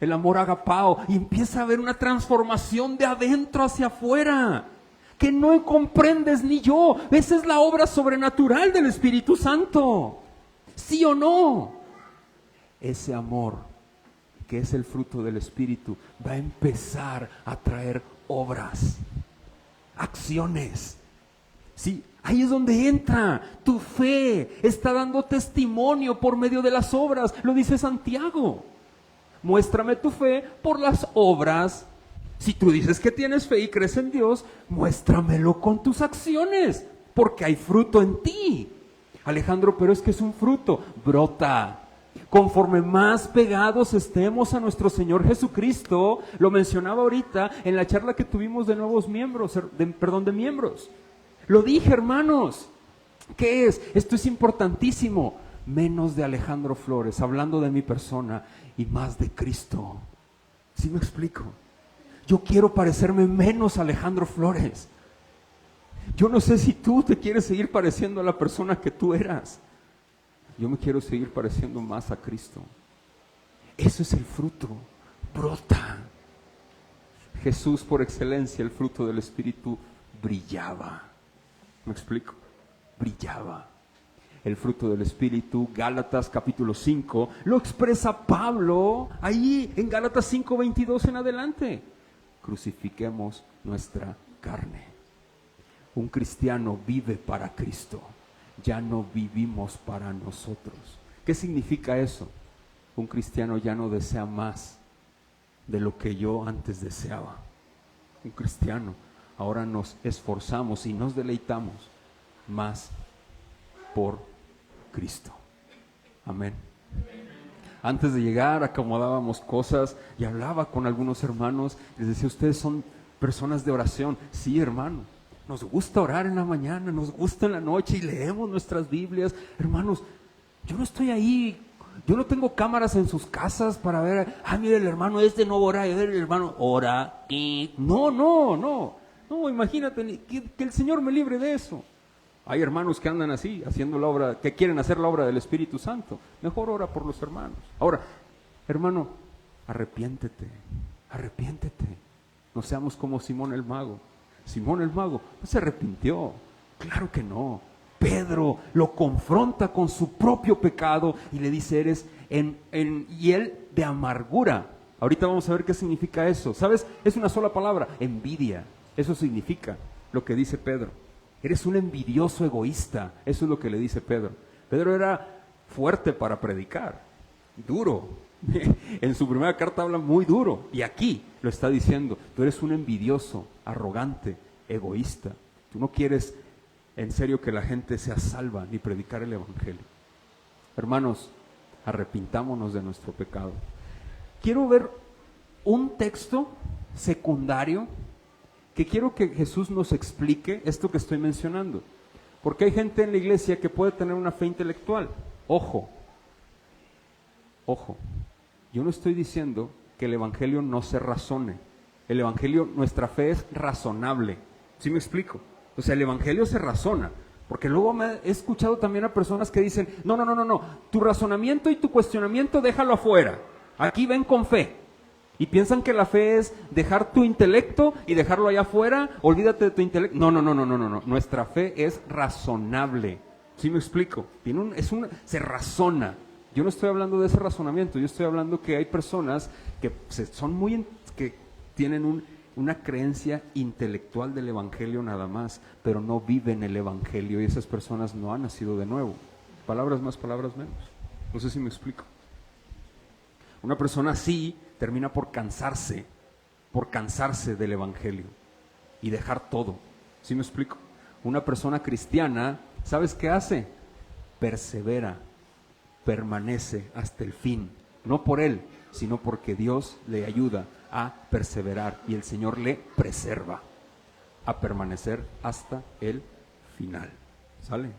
El amor agapao. Y empieza a haber una transformación de adentro hacia afuera, que no comprendes ni yo. Esa es la obra sobrenatural del Espíritu Santo. ¿Sí o no? Ese amor, que es el fruto del Espíritu, va a empezar a traer obras, acciones. Sí, ahí es donde entra tu fe. Está dando testimonio por medio de las obras. Lo dice Santiago. Muéstrame tu fe por las obras. Si tú dices que tienes fe y crees en Dios, muéstramelo con tus acciones, porque hay fruto en ti. Alejandro, pero es que es un fruto. Brota. Conforme más pegados estemos a nuestro Señor Jesucristo, lo mencionaba ahorita en la charla que tuvimos de nuevos miembros, de miembros. Lo dije, hermanos. ¿Qué es? Esto es importantísimo. Menos de Alejandro Flores, hablando de mi persona, y más de Cristo. ¿Sí me explico? Yo quiero parecerme menos a Alejandro Flores. Yo no sé si tú te quieres seguir pareciendo a la persona que tú eras. Yo me quiero seguir pareciendo más a Cristo. Eso es el fruto. Brota. Jesús, por excelencia, el fruto del Espíritu, brillaba. ¿Me explico? Brillaba. El fruto del Espíritu, Gálatas capítulo 5, lo expresa Pablo ahí en Gálatas 5:22 en adelante. Crucifiquemos nuestra carne. Un cristiano vive para Cristo. Ya no vivimos para nosotros. ¿Qué significa eso? Un cristiano ya no desea más de lo que yo antes deseaba. Un cristiano, ahora nos esforzamos y nos deleitamos más por Cristo. Amén. Antes de llegar acomodábamos cosas y hablaba con algunos hermanos, les decía, ustedes son Personas de oración, sí, hermano. Nos gusta orar en la mañana, nos gusta en la noche y leemos nuestras Biblias. Hermanos, yo no estoy ahí, yo no tengo cámaras en sus casas para ver, mire el hermano no ora, y ver el hermano ora. No, imagínate, que el Señor me libre de eso. Hay hermanos que andan así, haciendo la obra, que quieren hacer la obra del Espíritu Santo. Mejor ora por los hermanos. Ahora, hermano, arrepiéntete. No seamos como Simón el Mago. Simón el Mago no se arrepintió. Claro que no. Pedro lo confronta con su propio pecado y le dice, y él de amargura. Ahorita vamos a ver qué significa eso. ¿Sabes? Es una sola palabra, envidia. Eso significa lo que dice Pedro. Eres un envidioso egoísta. Eso es lo que le dice Pedro. Pedro era fuerte para predicar, duro. En su primera carta habla muy duro y aquí lo está diciendo, tú eres un envidioso, arrogante, egoísta. Tú no quieres en serio que la gente sea salva ni predicar el evangelio. Hermanos, arrepintámonos de nuestro pecado. Quiero ver un texto secundario que quiero que Jesús nos explique esto que estoy mencionando, porque hay gente en la iglesia que puede tener una fe intelectual. Ojo, yo no estoy diciendo que el evangelio no se razone. El evangelio, nuestra fe es razonable. ¿Sí me explico? O sea, el evangelio se razona. Porque luego he escuchado también a personas que dicen, no, tu razonamiento y tu cuestionamiento déjalo afuera. Aquí ven con fe. Y piensan que la fe es dejar tu intelecto y dejarlo allá afuera, olvídate de tu intelecto. No. Nuestra fe es razonable. ¿Sí me explico? Se razona. Yo no estoy hablando de ese razonamiento, yo estoy hablando que hay personas que que tienen una creencia intelectual del evangelio nada más, pero no viven el evangelio y esas personas no han nacido de nuevo. Palabras más, palabras menos. No sé si me explico. Una persona así termina por cansarse del evangelio y dejar todo. ¿Sí me explico? Una persona cristiana, ¿sabes qué hace? Persevera, permanece hasta el fin, no por él, sino porque Dios le ayuda a perseverar y el Señor le preserva a permanecer hasta el final. ¿Sale?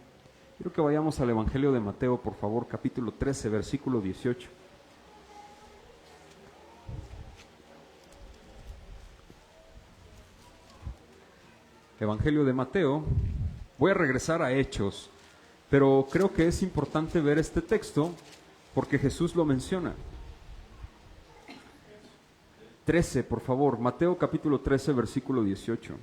Quiero que vayamos al Evangelio de Mateo, por favor, capítulo 13, versículo 18. Evangelio de Mateo. Voy a regresar a Hechos, pero creo que es importante ver este texto porque Jesús lo menciona. 13, por favor, Mateo capítulo 13, versículo 18.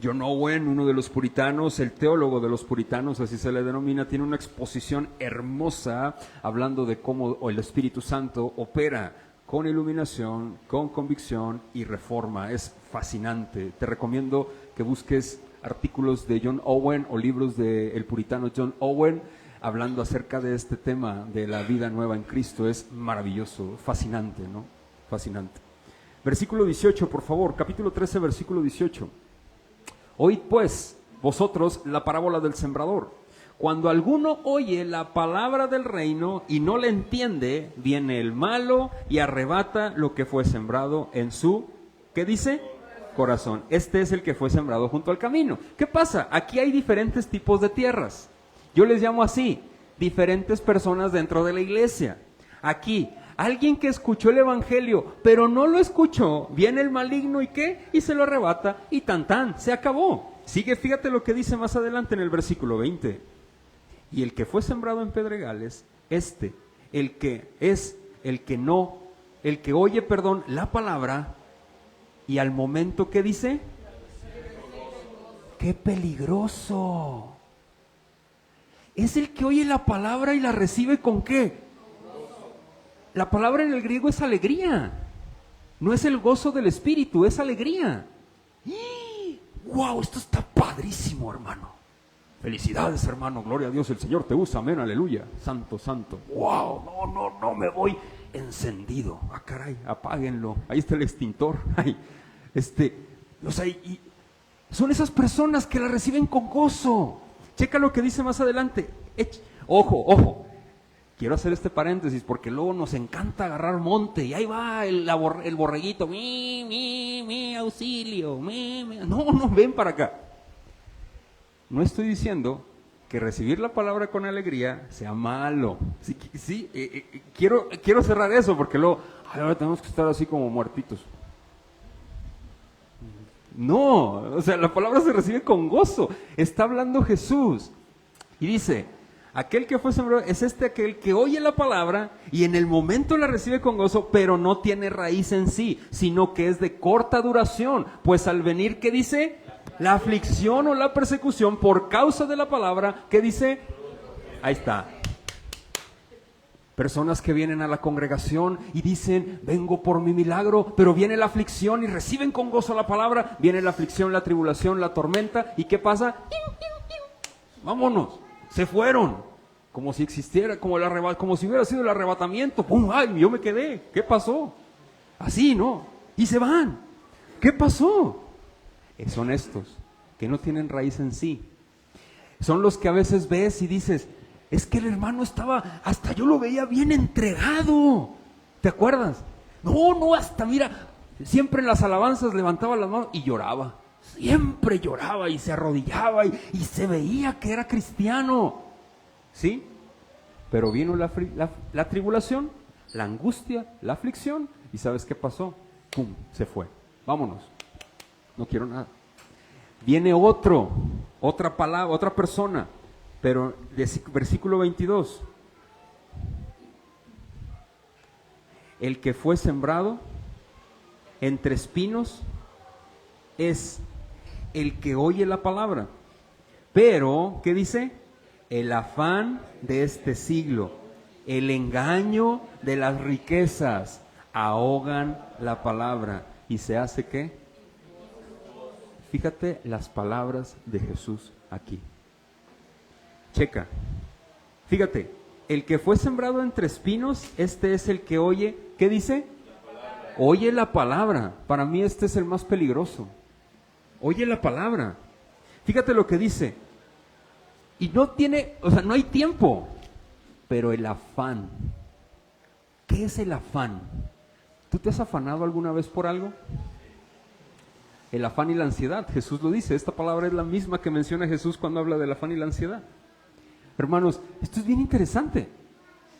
John Owen, uno de los puritanos, el teólogo de los puritanos, así se le denomina, tiene una exposición hermosa hablando de cómo el Espíritu Santo opera con iluminación, con convicción y reforma. Es fascinante. Te recomiendo que busques artículos de John Owen o libros del puritano John Owen hablando acerca de este tema de la vida nueva en Cristo. Es maravilloso, fascinante, ¿no? Fascinante. Versículo 18, por favor, capítulo 13, versículo 18. Oíd pues vosotros la parábola del sembrador. Cuando alguno oye la palabra del reino y no la entiende, viene el malo y arrebata lo que fue sembrado en su, ¿qué dice? Corazón. Este es el que fue sembrado junto al camino. ¿Qué pasa? Aquí hay diferentes tipos de tierras. Yo les llamo así, diferentes personas dentro de la iglesia. Aquí, alguien que escuchó el evangelio, pero no lo escuchó, viene el maligno y ¿qué? Y se lo arrebata y tan, se acabó. Sigue, fíjate lo que dice más adelante en el versículo 20. Y el que fue sembrado en pedregales, el que oye, la palabra, y al momento, ¿qué dice? ¡Qué peligroso! Es el que oye la palabra y la recibe ¿con qué? La palabra en el griego es alegría. No es el gozo del espíritu, es alegría. ¡Wow! Esto está padrísimo, hermano. Felicidades, hermano, gloria a Dios, el Señor te usa, amén, aleluya, santo, santo. ¡Wow! No me voy encendido. ¡Ah, caray! Apáguenlo. Ahí está el extintor. Ay, y son esas personas que la reciben con gozo. Checa lo que dice más adelante. Ojo. Quiero hacer este paréntesis porque luego nos encanta agarrar monte y ahí va el borreguito, mi, auxilio, mi. No, ven para acá. No estoy diciendo que recibir la palabra con alegría sea malo. Sí, quiero cerrar eso porque luego, ahora tenemos que estar así como muertitos. No, o sea, la palabra se recibe con gozo. Está hablando Jesús y dice, aquel que fue sembrado es aquel que oye la palabra y en el momento la recibe con gozo, pero no tiene raíz en sí, sino que es de corta duración. Pues al venir, ¿qué dice? La aflicción o la persecución por causa de la palabra, ¿qué dice? Ahí está. Personas que vienen a la congregación y dicen, vengo por mi milagro, pero viene la aflicción y reciben con gozo la palabra, viene la aflicción, la tribulación, la tormenta, ¿y qué pasa? Vámonos, se fueron, como si existiera, como si hubiera sido el arrebatamiento, ¡pum! ¡Ay, yo me quedé! ¿Qué pasó? Así, ¿no? Y se van. ¿Qué pasó? Son estos, que no tienen raíz en sí. Son los que a veces ves y dices, es que el hermano estaba, hasta yo lo veía bien entregado. ¿Te acuerdas? No, hasta mira, siempre en las alabanzas levantaba las manos y lloraba. Siempre lloraba y se arrodillaba y se veía que era cristiano. ¿Sí? Pero vino la tribulación, la angustia, la aflicción y ¿sabes qué pasó? ¡Pum! Se fue. Vámonos. No quiero nada. Viene otra palabra, otra persona. Pero versículo 22, el que fue sembrado entre espinos es el que oye la palabra, pero, ¿qué dice? El afán de este siglo, el engaño de las riquezas ahogan la palabra y se hace ¿qué? Fíjate las palabras de Jesús aquí. Checa, fíjate, el que fue sembrado entre espinos, este es el que oye, ¿qué dice? Oye la palabra. Para mí este es el más peligroso. Oye la palabra. Fíjate lo que dice. Y no hay tiempo, pero el afán. ¿Qué es el afán? ¿Tú te has afanado alguna vez por algo? El afán y la ansiedad, Jesús lo dice, esta palabra es la misma que menciona Jesús cuando habla del afán y la ansiedad. Hermanos, esto es bien interesante.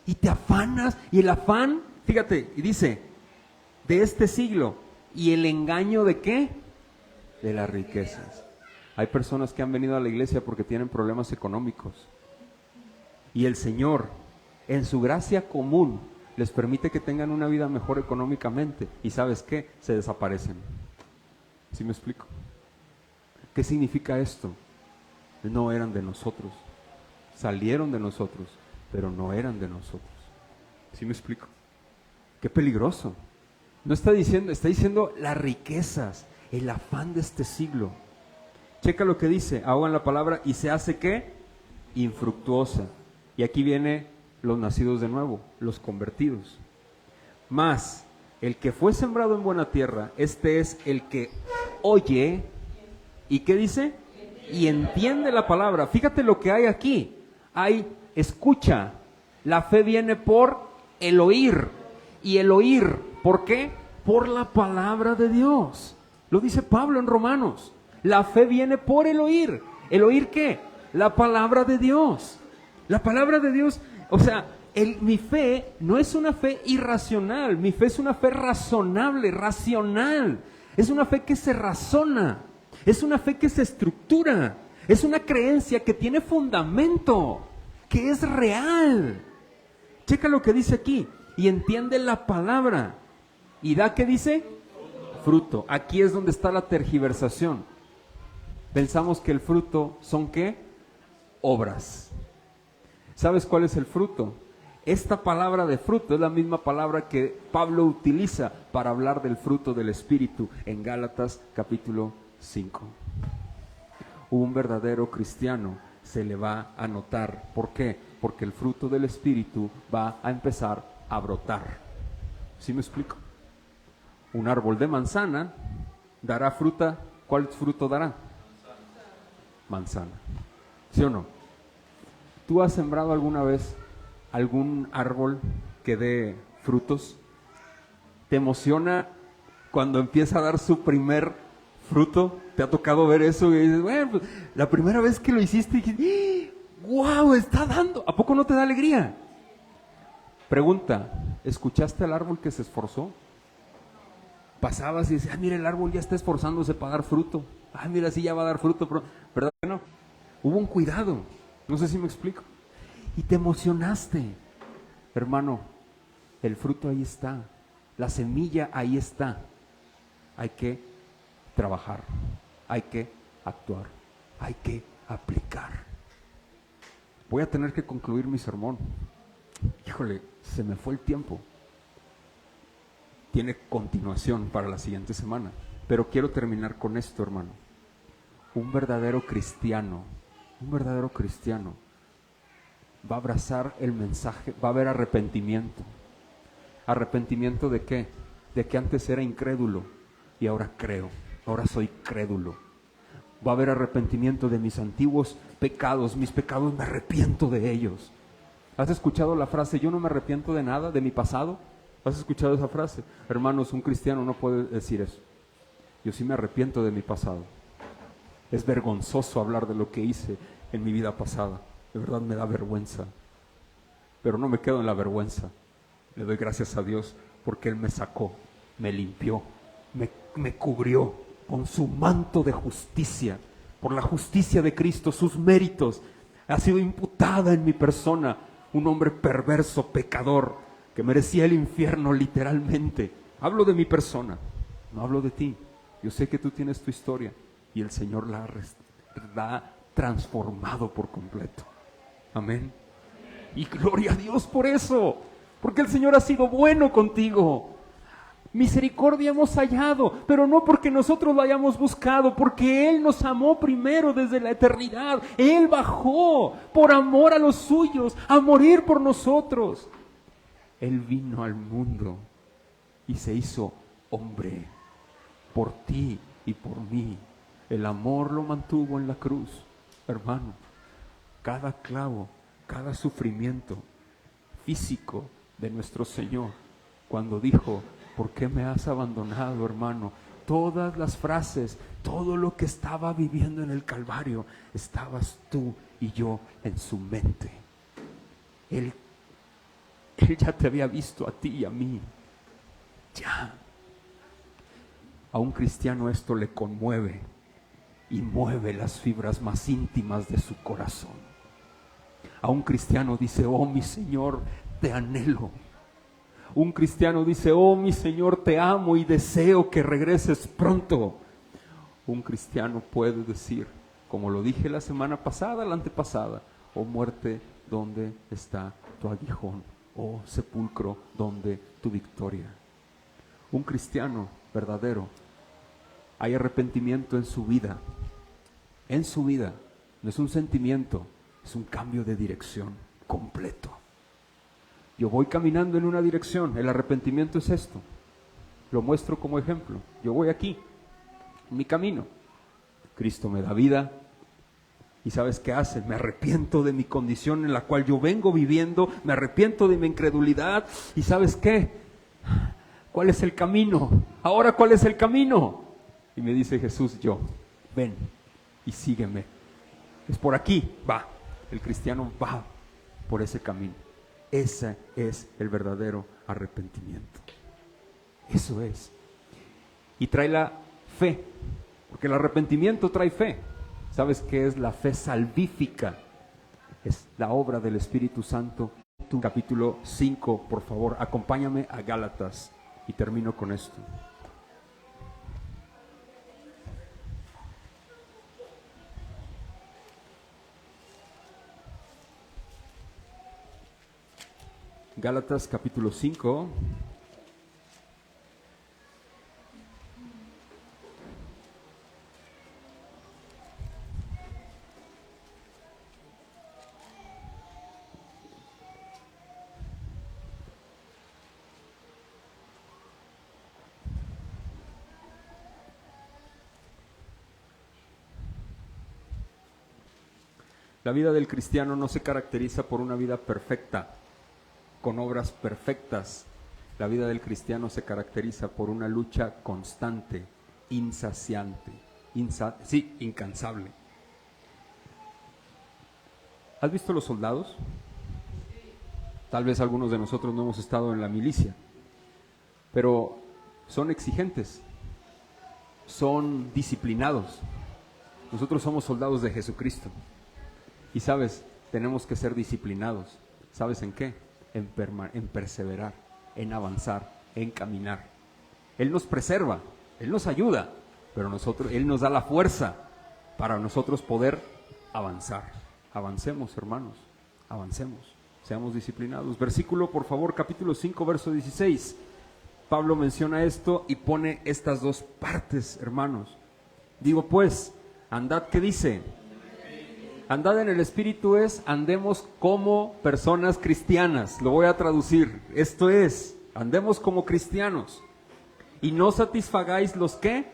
Y te afanas, y el afán, fíjate, y dice, de este siglo, y el engaño de ¿qué? De las riquezas. Hay personas que han venido a la iglesia porque tienen problemas económicos. Y el Señor, en su gracia común, les permite que tengan una vida mejor económicamente. ¿Y sabes qué? Se desaparecen. ¿Sí me explico? ¿Qué significa esto? No eran de nosotros. Salieron de nosotros, pero no eran de nosotros. ¿Sí me explico? Qué peligroso. No está diciendo las riquezas, el afán de este siglo. Checa lo que dice, ahogan la palabra y se hace ¿qué? Infructuosa. Y aquí viene los nacidos de nuevo, los convertidos. Mas, el que fue sembrado en buena tierra, este es el que oye, ¿y qué dice? Y entiende la palabra. Fíjate lo que hay aquí. Hay escucha. La fe viene por el oír. Y el oír, ¿por qué? Por la palabra de Dios. Lo dice Pablo en Romanos. La fe viene por el oír. ¿El oír qué? La palabra de Dios. La palabra de Dios, o sea, mi fe no es una fe irracional. Mi fe es una fe razonable, racional. Es una fe que se razona. Es una fe que se estructura. Es una creencia que tiene fundamento, que es real. Checa lo que dice aquí. Y entiende la palabra. ¿Y da qué dice? Fruto. Aquí es donde está la tergiversación. Pensamos que el fruto son ¿qué? Obras. ¿Sabes cuál es el fruto? Esta palabra de fruto es la misma palabra que Pablo utiliza para hablar del fruto del Espíritu en Gálatas capítulo 5. Un verdadero cristiano se le va a notar. ¿Por qué? Porque el fruto del Espíritu va a empezar a brotar. ¿Sí me explico? Un árbol de manzana dará fruta. ¿Cuál fruto dará? Manzana. ¿Sí o no? ¿Tú has sembrado alguna vez algún árbol que dé frutos? ¿Te emociona cuando empieza a dar su primer fruto? ¿Te ha tocado ver eso? Y dices, bueno, pues, la primera vez que lo hiciste, dijiste, ¡wow! Está dando. ¿A poco no te da alegría? Pregunta, ¿escuchaste al árbol que se esforzó? Pasabas y decías, mira, el árbol ya está esforzándose para dar fruto. Mira, sí ya va a dar fruto, pero ¿verdad que no? Hubo un cuidado. No sé si me explico. Y te emocionaste. Hermano, el fruto ahí está. La semilla ahí está. Hay que trabajar. Hay que actuar. Hay que aplicar. Voy a tener que concluir mi sermón. Híjole, se me fue el tiempo. Tiene continuación para la siguiente semana. Pero quiero terminar con esto, hermano. Un verdadero cristiano va a abrazar el mensaje, va a haber arrepentimiento. ¿Arrepentimiento de qué? De que antes era incrédulo y ahora creo, ahora soy crédulo. Va a haber arrepentimiento de mis antiguos pecados, mis pecados me arrepiento de ellos. ¿Has escuchado la frase, yo no me arrepiento de nada, de mi pasado? ¿Has escuchado esa frase? Hermanos, un cristiano no puede decir eso. Yo sí me arrepiento de mi pasado. Es vergonzoso hablar de lo que hice en mi vida pasada. De verdad me da vergüenza. Pero no me quedo en la vergüenza. Le doy gracias a Dios porque Él me sacó, me limpió, me cubrió con su manto de justicia. Por la justicia de Cristo, sus méritos. Ha sido imputada en mi persona un hombre perverso, pecador, que merecía el infierno literalmente. Hablo de mi persona, no hablo de ti. Yo sé que tú tienes tu historia y el Señor la ha transformado por completo. Amén. Y gloria a Dios por eso, porque el Señor ha sido bueno contigo. Misericordia hemos hallado, pero no porque nosotros lo hayamos buscado, porque Él nos amó primero desde la eternidad. Él bajó por amor a los suyos, a morir por nosotros. Él vino al mundo y se hizo hombre por ti y por mí. El amor lo mantuvo en la cruz. Hermano, cada clavo, cada sufrimiento físico de nuestro Señor, cuando dijo, ¿por qué me has abandonado, hermano? Todas las frases, todo lo que estaba viviendo en el Calvario, estabas tú y yo en su mente. Él ya te había visto a ti y a mí. Ya. A un cristiano esto le conmueve y mueve las fibras más íntimas de su corazón. A un cristiano dice, oh mi Señor, te anhelo. Un cristiano dice, oh mi Señor, te amo y deseo que regreses pronto. Un cristiano puede decir, como lo dije la semana pasada, la antepasada, oh muerte, ¿dónde está tu aguijón? Oh sepulcro, ¿dónde tu victoria? Un cristiano verdadero, hay arrepentimiento en su vida. En su vida, no es un sentimiento, es un cambio de dirección completo. Yo voy caminando en una dirección, el arrepentimiento es esto. Lo muestro como ejemplo. Yo voy aquí, en mi camino. Cristo me da vida. ¿Y sabes qué hace? Me arrepiento de mi condición en la cual yo vengo viviendo. Me arrepiento de mi incredulidad. ¿Y sabes qué? ¿Cuál es el camino? Ahora, ¿cuál es el camino? Y me dice Jesús, ven y sígueme. Es por aquí, va. El cristiano va por ese camino. Ese es el verdadero arrepentimiento. Eso es. Y trae la fe, porque el arrepentimiento trae fe. ¿Sabes qué es la fe salvífica? Es la obra del Espíritu Santo. Capítulo 5, por favor, acompáñame a Gálatas y termino con esto. Gálatas capítulo 5. La vida del cristiano no se caracteriza por una vida perfecta. con obras perfectas. La vida del cristiano se caracteriza por una lucha constante, insaciante, incansable. ¿Has visto los soldados? Tal vez algunos de nosotros no hemos estado en la milicia, pero son exigentes, son disciplinados. Nosotros somos soldados de Jesucristo. Y sabes, tenemos que ser disciplinados. ¿Sabes en qué? En perseverar, en avanzar, en caminar. Él nos preserva, Él nos ayuda, pero Él nos da la fuerza para nosotros poder avanzar. Avancemos, hermanos, avancemos, seamos disciplinados. Versículo, por favor, capítulo 5, verso 16. Pablo menciona esto y pone estas dos partes, hermanos. Digo pues, andad, ¿qué dice? Andad en el Espíritu es, andemos como personas cristianas. Lo voy a traducir. Esto es, andemos como cristianos. Y no satisfagáis los ¿qué?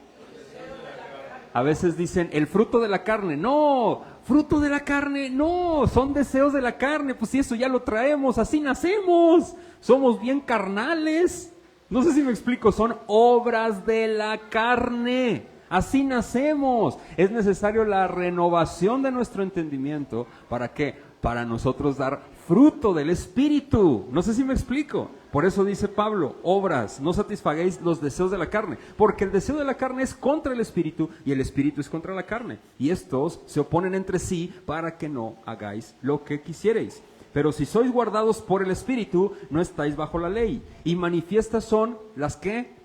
A veces dicen, el fruto de la carne. No, fruto de la carne, no. Son deseos de la carne. Pues si eso ya lo traemos, así nacemos. Somos bien carnales. No sé si me explico, son obras de la carne. Así nacemos. Es necesario la renovación de nuestro entendimiento. ¿Para qué? Para nosotros dar fruto del Espíritu. No sé si me explico. Por eso dice Pablo, obras, no satisfagáis los deseos de la carne. Porque el deseo de la carne es contra el Espíritu y el Espíritu es contra la carne. Y estos se oponen entre sí para que no hagáis lo que quisierais. Pero si sois guardados por el Espíritu, no estáis bajo la ley. Y manifiestas son las ¿qué?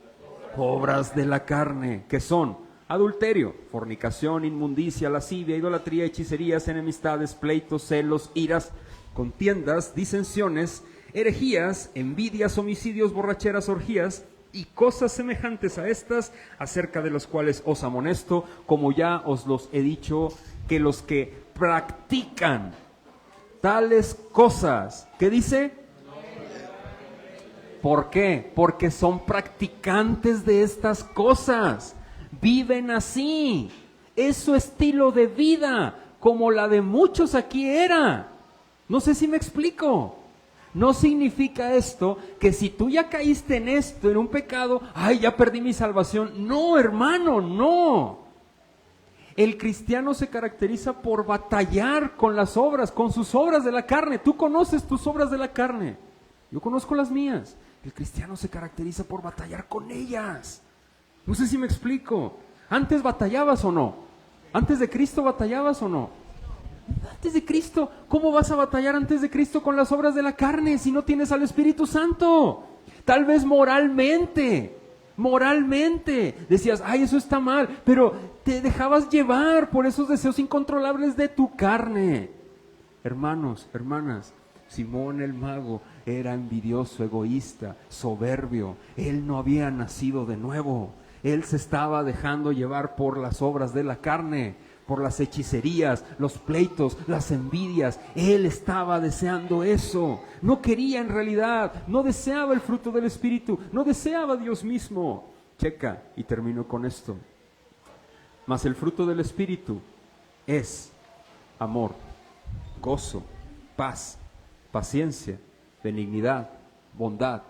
Obras de la carne, que son adulterio, fornicación, inmundicia, lascivia, idolatría, hechicerías, enemistades, pleitos, celos, iras, contiendas, disensiones, herejías, envidias, homicidios, borracheras, orgías y cosas semejantes a estas, acerca de los cuales os amonesto, como ya os los he dicho, que los que practican tales cosas, ¿qué dice? ¿Por qué? Porque son practicantes de estas cosas. Viven así. Es su estilo de vida, como la de muchos aquí era. No sé si me explico. No significa esto que si tú ya caíste en esto, en un pecado, ¡ay, ya perdí mi salvación! No, hermano, no. El cristiano se caracteriza por batallar con las obras, con sus obras de la carne. Tú conoces tus obras de la carne. Yo conozco las mías. El cristiano se caracteriza por batallar con ellas. No sé si me explico. ¿Antes batallabas o no? ¿Antes de Cristo batallabas o no? Antes de Cristo. ¿Cómo vas a batallar antes de Cristo con las obras de la carne si no tienes al Espíritu Santo? Tal vez moralmente decías, ay, eso está mal, pero te dejabas llevar por esos deseos incontrolables de tu carne. Hermanos, hermanas, Simón el mago era envidioso, egoísta, soberbio. Él no había nacido de nuevo. Él se estaba dejando llevar por las obras de la carne, por las hechicerías, los pleitos, las envidias. Él estaba deseando eso. No quería en realidad, no deseaba el fruto del Espíritu, no deseaba a Dios mismo. Checa, y termino con esto. Mas el fruto del Espíritu es amor, gozo, paz, paciencia, benignidad, bondad.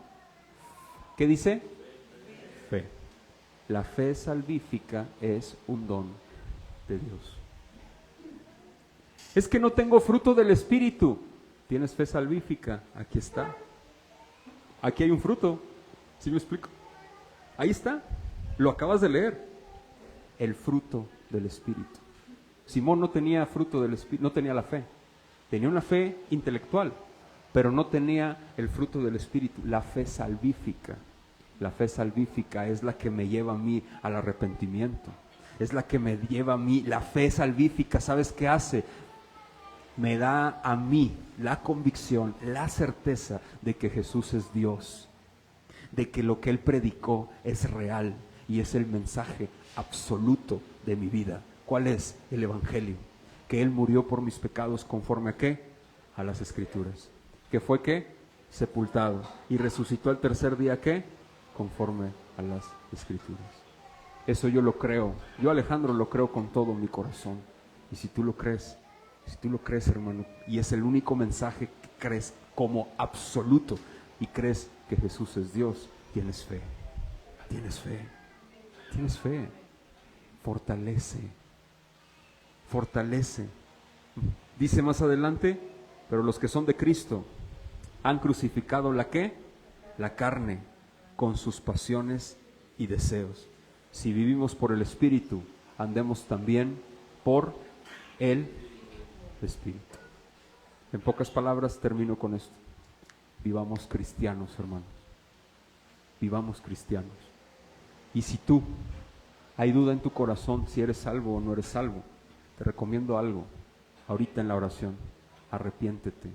¿Qué dice? Fe. La fe salvífica es un don de Dios. Es que no tengo fruto del Espíritu. ¿Tienes fe salvífica? Aquí está. Aquí hay un fruto. ¿Sí me explico? Ahí está. Lo acabas de leer. El fruto del Espíritu. Simón no tenía fruto del Espíritu, no tenía la fe. Tenía una fe intelectual, pero no tenía el fruto del Espíritu, la fe salvífica. La fe salvífica es la que me lleva a mí al arrepentimiento. Es la que me lleva a mí, la fe salvífica, ¿sabes qué hace? Me da a mí la convicción, la certeza de que Jesús es Dios, de que lo que Él predicó es real y es el mensaje absoluto de mi vida. ¿Cuál es? El Evangelio. Que Él murió por mis pecados conforme a ¿qué? A las Escrituras. ¿Que fue qué? Sepultado. Y resucitó al tercer día ¿qué? Conforme a las Escrituras. Eso yo lo creo. Yo, Alejandro, lo creo con todo mi corazón. Y si tú lo crees, hermano, y es el único mensaje que crees como absoluto y crees que Jesús es Dios, tienes fe. Tienes fe. Tienes fe. Fortalece. Fortalece. Dice más adelante, pero los que son de Cristo han crucificado ¿la qué? La carne con sus pasiones y deseos. Si vivimos por el Espíritu, andemos también por el Espíritu. En pocas palabras termino con esto. Vivamos cristianos, hermanos. Vivamos cristianos. Y si tú hay duda en tu corazón si eres salvo o no eres salvo, te recomiendo algo. Ahorita en la oración, arrepiéntete.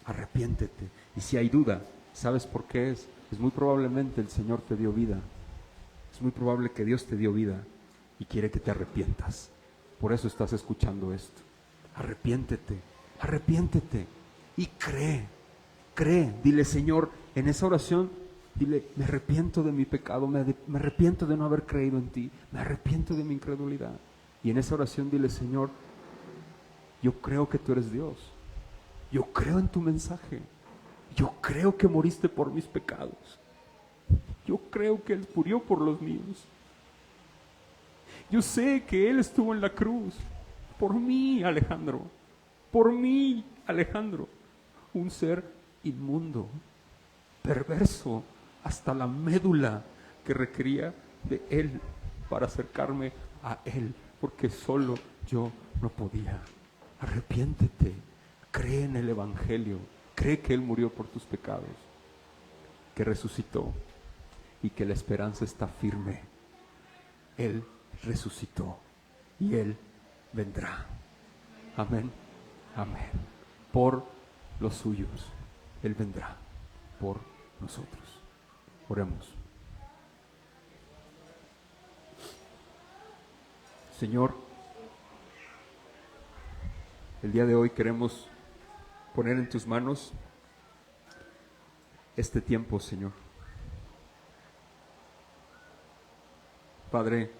Arrepiéntete. Y si hay duda, ¿sabes por qué es? Es muy probablemente el Señor te dio vida. Es muy probable que Dios te dio vida y quiere que te arrepientas. Por eso estás escuchando esto. Arrepiéntete, arrepiéntete y cree, cree. Dile, Señor, en esa oración, dile, me arrepiento de mi pecado, me arrepiento de no haber creído en ti, me arrepiento de mi incredulidad. Y en esa oración dile, Señor, yo creo que tú eres Dios. Yo creo en tu mensaje. Yo creo que moriste por mis pecados. Yo creo que Él murió por los míos. Yo sé que Él estuvo en la cruz por mí, Alejandro. Por mí, Alejandro. Un ser inmundo, perverso, hasta la médula, que requería de Él para acercarme a Él, porque solo yo no podía. Arrepiéntete, cree en el Evangelio, cree que Él murió por tus pecados, que resucitó y que la esperanza está firme. Él resucitó y Él vendrá. Amén, amén. Por los suyos, Él vendrá por nosotros. Oremos. Señor, el día de hoy queremos poner en tus manos este tiempo, Señor. Padre,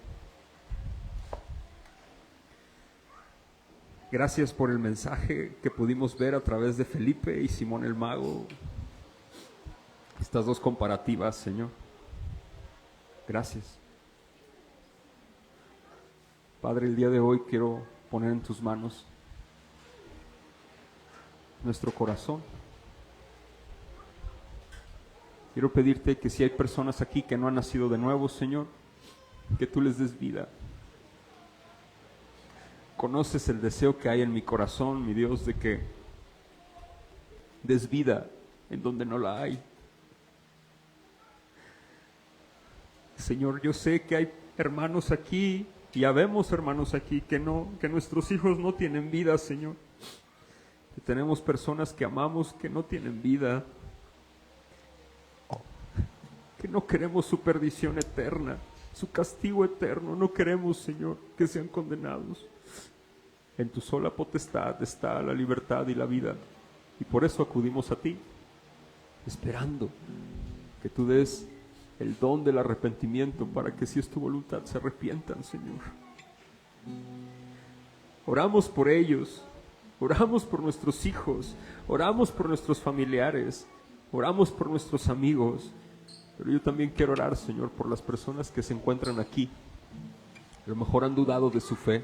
gracias por el mensaje que pudimos ver a través de Felipe y Simón el Mago. Estas dos comparativas, Señor. Gracias. Padre, el día de hoy quiero poner en tus manos nuestro corazón. Quiero pedirte que si hay personas aquí que no han nacido de nuevo, Señor, que tú les des vida. Conoces el deseo que hay en mi corazón, mi Dios, de que des vida en donde no la hay. Señor, yo sé que hay hermanos aquí, y habemos hermanos aquí que nuestros hijos no tienen vida, Señor. Que tenemos personas que amamos que no tienen vida, que no queremos su perdición eterna, su castigo eterno. No queremos, Señor, que sean condenados. En tu sola potestad está la libertad y la vida, y por eso acudimos a ti, esperando que tú des el don del arrepentimiento para que, si es tu voluntad, se arrepientan, Señor. Oramos por ellos, oramos por nuestros hijos, oramos por nuestros familiares, oramos por nuestros amigos, pero yo también quiero orar, Señor, por las personas que se encuentran aquí. A lo mejor han dudado de su fe.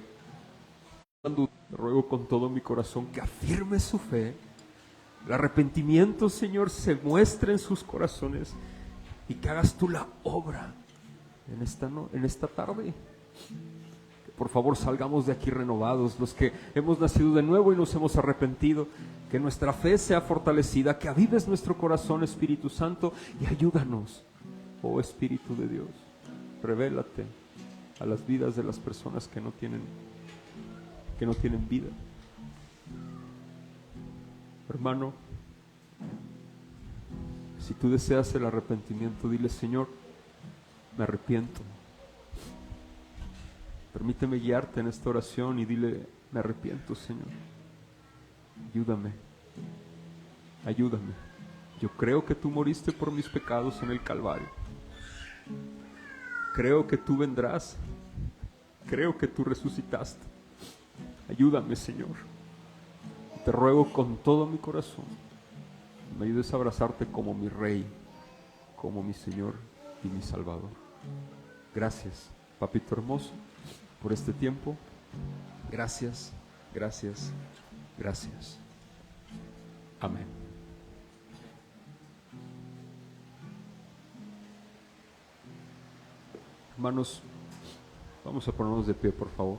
Te ruego con todo mi corazón que afirme su fe. El arrepentimiento, Señor, se muestre en sus corazones y que hagas tú la obra en esta tarde. Que por favor salgamos de aquí renovados, los que hemos nacido de nuevo y nos hemos arrepentido. Que nuestra fe sea fortalecida, que avives nuestro corazón, Espíritu Santo, y ayúdanos, oh Espíritu de Dios. Revélate a las vidas de las personas que no tienen vida. Hermano, si tú deseas el arrepentimiento, dile: Señor, me arrepiento. Permíteme guiarte en esta oración y dile: me arrepiento, Señor. Ayúdame, ayúdame. Yo creo que tú moriste por mis pecados en el Calvario. Creo que tú vendrás. Creo que tú resucitaste. Ayúdame, Señor. Te ruego con todo mi corazón me ayudes a abrazarte como mi Rey, como mi Señor y mi Salvador. Gracias, Papito hermoso, por este tiempo. Gracias, gracias, gracias. Amén. Hermanos, vamos a ponernos de pie, por favor.